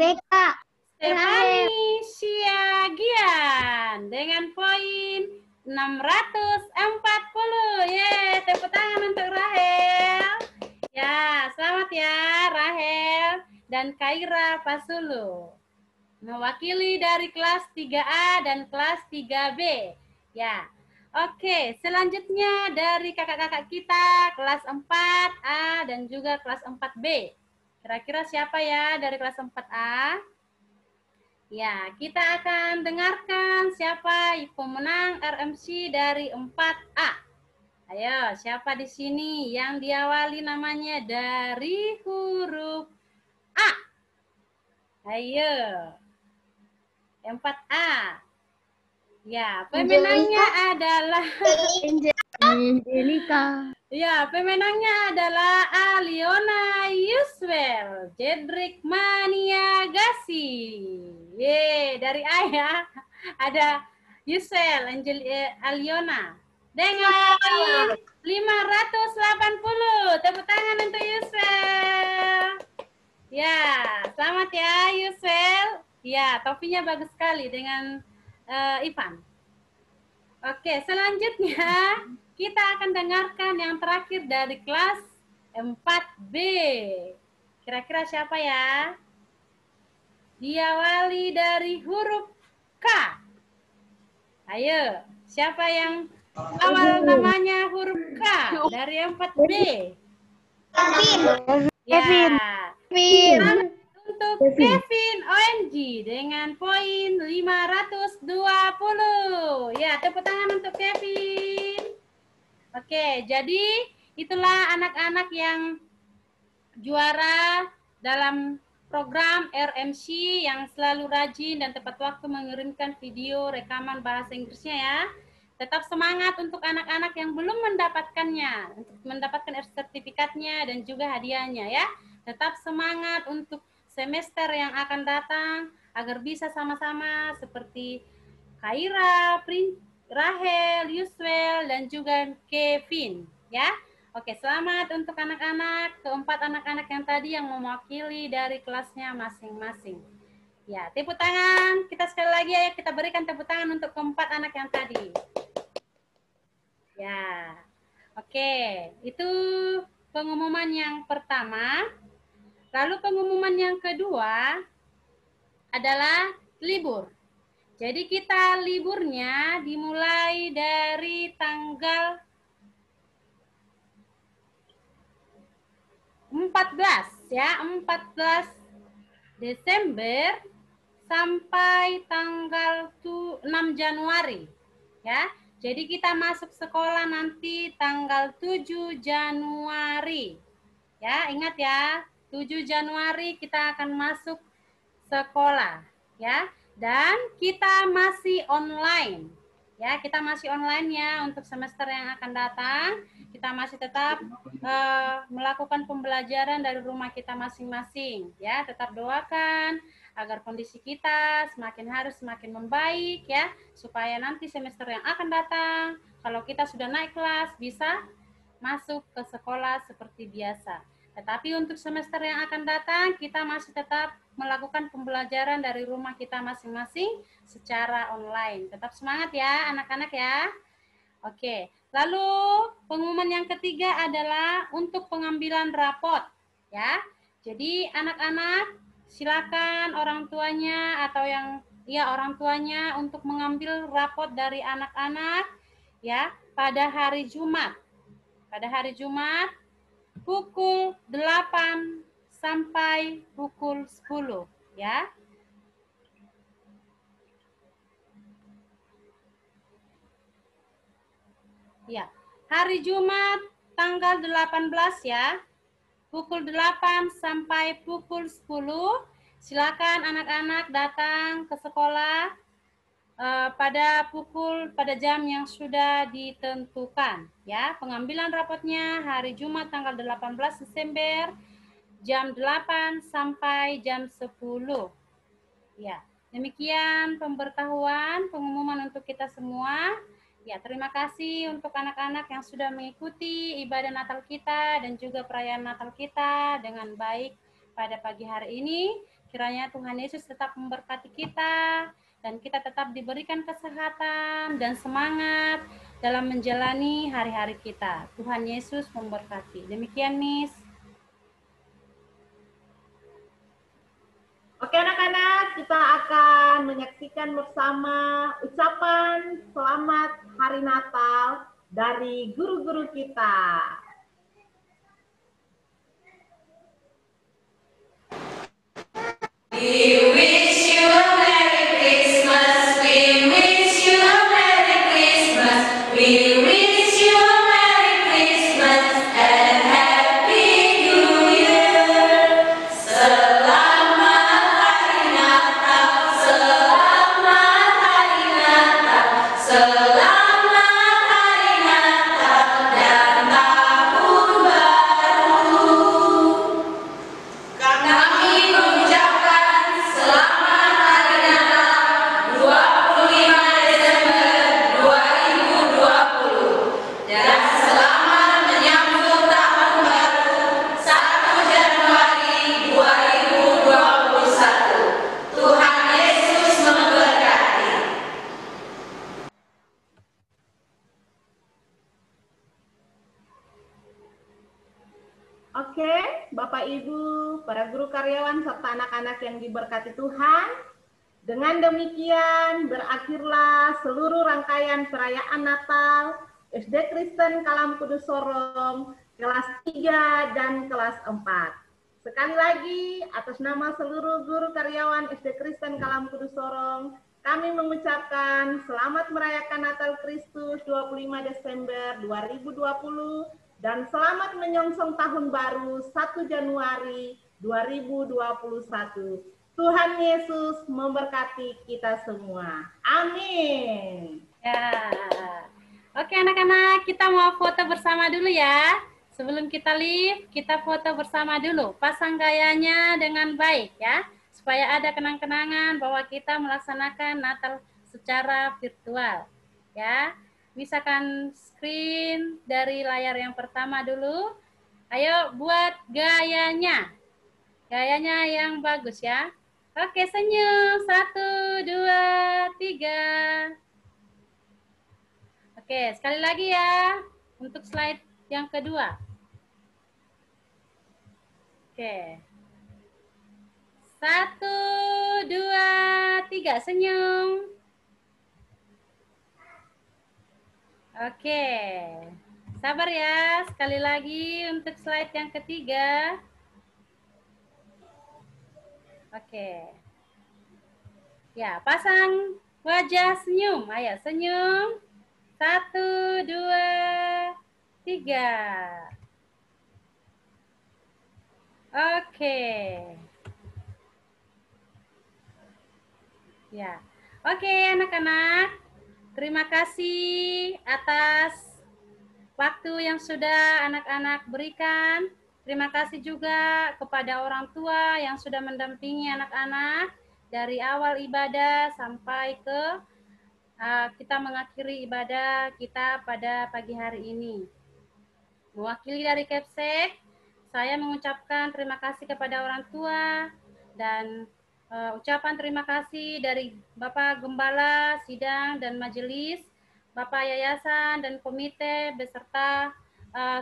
[SPEAKER 7] Stefani Siagian dengan poin 640. Ye, tepuk tangan untuk Rahel. Ya, selamat ya Rahel dan Kaira Pasulu. Mewakili dari kelas 3A dan kelas 3B. Ya, oke. Selanjutnya dari kakak-kakak kita kelas 4A dan juga kelas 4B. Kira-kira siapa ya dari kelas 4A? Ya, kita akan dengarkan siapa pemenang RMC dari 4A. Ayo, siapa di sini yang diawali namanya dari huruf A? Ayo. 4A. Ya, pemenangnya adalah
[SPEAKER 6] Angelika.
[SPEAKER 7] Ya, pemenangnya adalah Aliona Yuswel Jedrick Maniagasi. Ye, dari ayah ada Yuswel Aliona dengan poin 580. Tepuk tangan untuk Yuswel. Ya, selamat ya Yuswel. Ya, topinya bagus sekali dengan Ivan. Oke, selanjutnya kita akan dengarkan yang terakhir dari kelas 4B. Kira-kira siapa ya? Diawali dari huruf K. Ayo, siapa yang awal namanya huruf K dari 4B?
[SPEAKER 6] Kevin.
[SPEAKER 7] Ya, untuk Kevin ONG dengan poin 520. Ya, tepuk tangan untuk Kevin. Oke, jadi itulah anak-anak yang juara dalam program RMC yang selalu rajin dan tepat waktu mengirimkan video rekaman bahasa Inggrisnya ya. Tetap semangat untuk anak-anak yang belum mendapatkannya, untuk mendapatkan sertifikatnya dan juga hadiahnya ya. Tetap semangat untuk semester yang akan datang agar bisa sama-sama seperti Kaira, Rahel, Yuswel, dan juga Kevin ya. Oke, selamat untuk anak-anak, keempat anak-anak yang tadi yang mewakili dari kelasnya masing-masing. Ya, tepuk tangan. Kita sekali lagi ya, kita berikan tepuk tangan untuk keempat anak yang tadi. Ya, oke. Itu pengumuman yang pertama. Lalu pengumuman yang kedua adalah libur. Jadi kita liburnya dimulai dari tanggal 14 ya, 14 Desember sampai tanggal 6 Januari ya. Jadi kita masuk sekolah nanti tanggal 7 Januari Ya, ingat ya, 7 Januari kita akan masuk sekolah, ya. Dan kita masih online. Ya, kita masih online ya untuk semester yang akan datang. Kita masih tetap melakukan pembelajaran dari rumah kita masing-masing, ya. Tetap doakan agar kondisi kita semakin hari semakin membaik ya, supaya nanti semester yang akan datang kalau kita sudah naik kelas bisa masuk ke sekolah seperti biasa. Tetapi untuk semester yang akan datang, kita masih tetap melakukan pembelajaran dari rumah kita masing-masing secara online. Tetap semangat ya, anak-anak ya. Oke, lalu pengumuman yang ketiga adalah untuk pengambilan rapot. Ya, jadi anak-anak silakan orang tuanya atau orang tuanya untuk mengambil rapot dari anak-anak ya pada hari Jumat. Pada hari Jumat pukul 8 sampai pukul 10 ya. Ya, hari Jumat tanggal 18 ya. Pukul 8 sampai pukul 10. Silakan anak-anak datang ke sekolah pada jam yang sudah ditentukan ya. Pengambilan rapotnya hari Jumat tanggal 18 Desember jam 8 sampai jam 10. Ya, demikian pemberitahuan pengumuman untuk kita semua. Ya, terima kasih untuk anak-anak yang sudah mengikuti ibadah Natal kita dan juga perayaan Natal kita dengan baik pada pagi hari ini. Kiranya Tuhan Yesus tetap memberkati kita dan kita tetap diberikan kesehatan dan semangat dalam menjalani hari-hari kita. Tuhan Yesus memberkati. Demikian, Miss.
[SPEAKER 1] Oke anak-anak, kita akan menyaksikan bersama ucapan selamat Hari Natal dari guru-guru kita.
[SPEAKER 8] We wish you a Merry Christmas. We wish you a Merry Christmas. We wish you a Merry Christmas and Happy New Year. Selamat Hari Natal, selamat Hari Natal, selamat Hari Natal dan Tahun Baru. Kami mengucapkan selamat Hari Natal 25 Desember 2020 dan selamat menyambut Tahun Baru 1 Januari 2021. Tuhan Yesus memberkati.
[SPEAKER 1] Oke, Bapak Ibu, para guru karyawan serta anak-anak yang diberkati Tuhan. Dengan demikian berakhirlah seluruh rangkaian perayaan Natal SD Kristen Kalam Kudus Sorong kelas 3 dan kelas 4. Sekali lagi atas nama seluruh guru karyawan SD Kristen Kalam Kudus Sorong, kami mengucapkan selamat merayakan Natal Kristus 25 Desember 2020 dan selamat menyongsong tahun baru 1 Januari 2021. Tuhan Yesus memberkati kita semua. Amin.
[SPEAKER 7] Ya. Oke anak-anak, kita mau foto bersama dulu ya. Sebelum kita live, kita foto bersama dulu. Pasang gayanya dengan baik ya. Supaya ada kenang-kenangan bahwa kita melaksanakan Natal secara virtual. Ya. Misalkan screen dari layar yang pertama dulu. Ayo buat gayanya. Gayanya yang bagus ya. Oke, senyum. 1, 2, 3. Oke, sekali lagi ya. Untuk slide yang kedua. Oke. 1, 2, 3. Senyum. Oke. Sabar ya. Sekali lagi untuk slide yang ketiga. Oke. Ya, pasang wajah senyum. Ayo, senyum. 1, 2, 3. Oke. Ya. Oke, anak-anak. Terima kasih atas waktu yang sudah anak-anak berikan. Terima kasih juga kepada orang tua yang sudah mendampingi anak-anak dari awal ibadah sampai ke kita mengakhiri ibadah kita pada pagi hari ini. Mewakili dari Kepsek, saya mengucapkan terima kasih kepada orang tua dan ucapan terima kasih dari Bapak Gembala, Sidang, dan Majelis, Bapak Yayasan dan Komite, beserta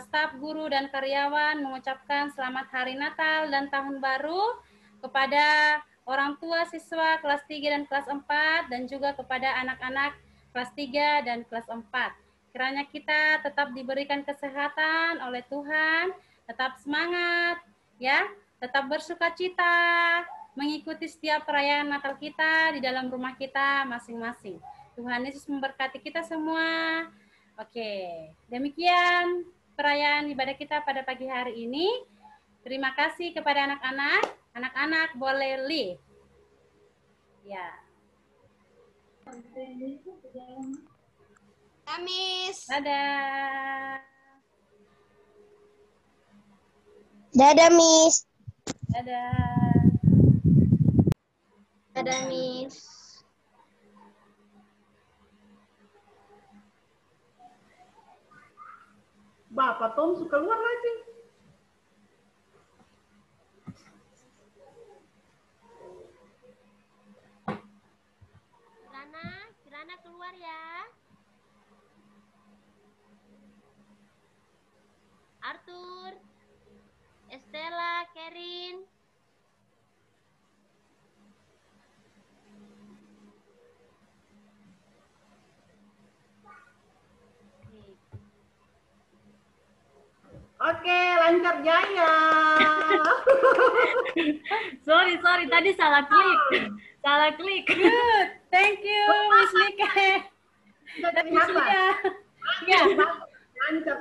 [SPEAKER 7] staf guru dan karyawan mengucapkan selamat Hari Natal dan Tahun Baru kepada orang tua siswa kelas 3 dan kelas 4 dan juga kepada anak-anak kelas 3 dan kelas 4. Kiranya kita tetap diberikan kesehatan oleh Tuhan, tetap semangat, ya, tetap bersukacita, mengikuti setiap perayaan Natal kita di dalam rumah kita masing-masing. Tuhan Yesus memberkati kita semua. Oke, demikian perayaan ibadah kita pada pagi hari ini. Terima kasih kepada anak-anak. Anak-anak boleh leave. Ya.
[SPEAKER 6] Miss.
[SPEAKER 7] Dadah.
[SPEAKER 6] Dadah, Miss.
[SPEAKER 7] Dadah.
[SPEAKER 6] Dadah, Miss.
[SPEAKER 1] Bapak Tom suka keluar lagi.
[SPEAKER 6] Kirana keluar ya. Arthur, Estella, Kerin.
[SPEAKER 1] Oke, lancar jaya.
[SPEAKER 9] Sorry, tadi salah klik. Salah klik.
[SPEAKER 7] Good. Thank you, Miss Like. Dan Miss Lia. Ya.
[SPEAKER 1] Lancar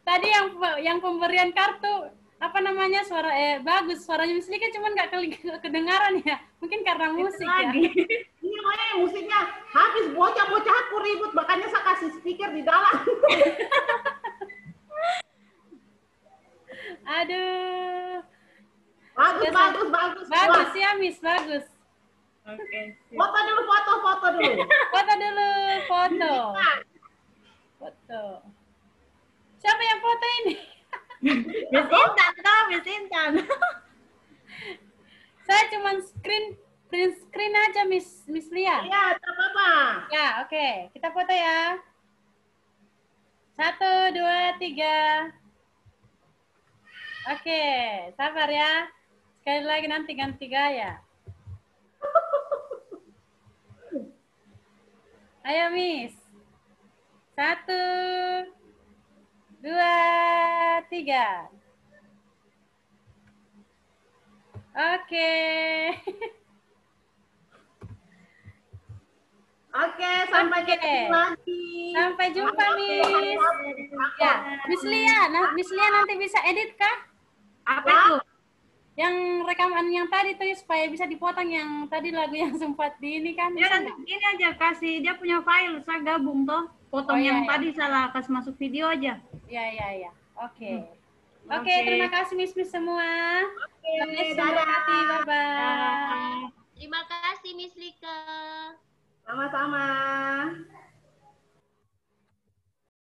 [SPEAKER 7] Tadi
[SPEAKER 1] jaya.
[SPEAKER 7] yang pemberian kartu apa namanya suara bagus suaranya Miss Lika cuman nggak kedengaran ya, mungkin karena musik ya.
[SPEAKER 1] Iya, makanya musiknya habis bocah-bocah aku ribut, makanya saya kasih speaker di dalam.
[SPEAKER 7] Aduh.
[SPEAKER 1] Bagus.
[SPEAKER 7] Bagus ya, Miss, bagus.
[SPEAKER 9] Oke.
[SPEAKER 1] Foto dulu.
[SPEAKER 7] Foto. Siapa yang foto ini?
[SPEAKER 9] Miss Intan.
[SPEAKER 7] Saya cuma print screen aja, Miss Lia.
[SPEAKER 1] Iya, tak apa-apa.
[SPEAKER 7] Ya, oke. Kita foto ya. 1, 2, 3. Oke, sabar ya. Sekali lagi nanti ganti gaya. Ayo, Miss. 1, 2, 3. Oke.
[SPEAKER 1] Oke, sampai ketemu lagi.
[SPEAKER 7] Sampai jumpa, Miss. Ya, Miss Lia nanti bisa edit kah?
[SPEAKER 9] Apa itu?
[SPEAKER 7] Yang rekaman yang tadi tuh supaya bisa dipotong yang tadi lagu yang sempat di ini kan.
[SPEAKER 9] Ya nanti ini aja kasih dia punya file, saya gabung toh. Potong yang tadi salah kasih masuk video aja.
[SPEAKER 7] Ya. Oke. Oke, terima kasih Miss semua.
[SPEAKER 1] Oke,
[SPEAKER 7] dadah. Bye-bye.
[SPEAKER 6] Terima kasih, Miss Lika.
[SPEAKER 1] Sama-sama.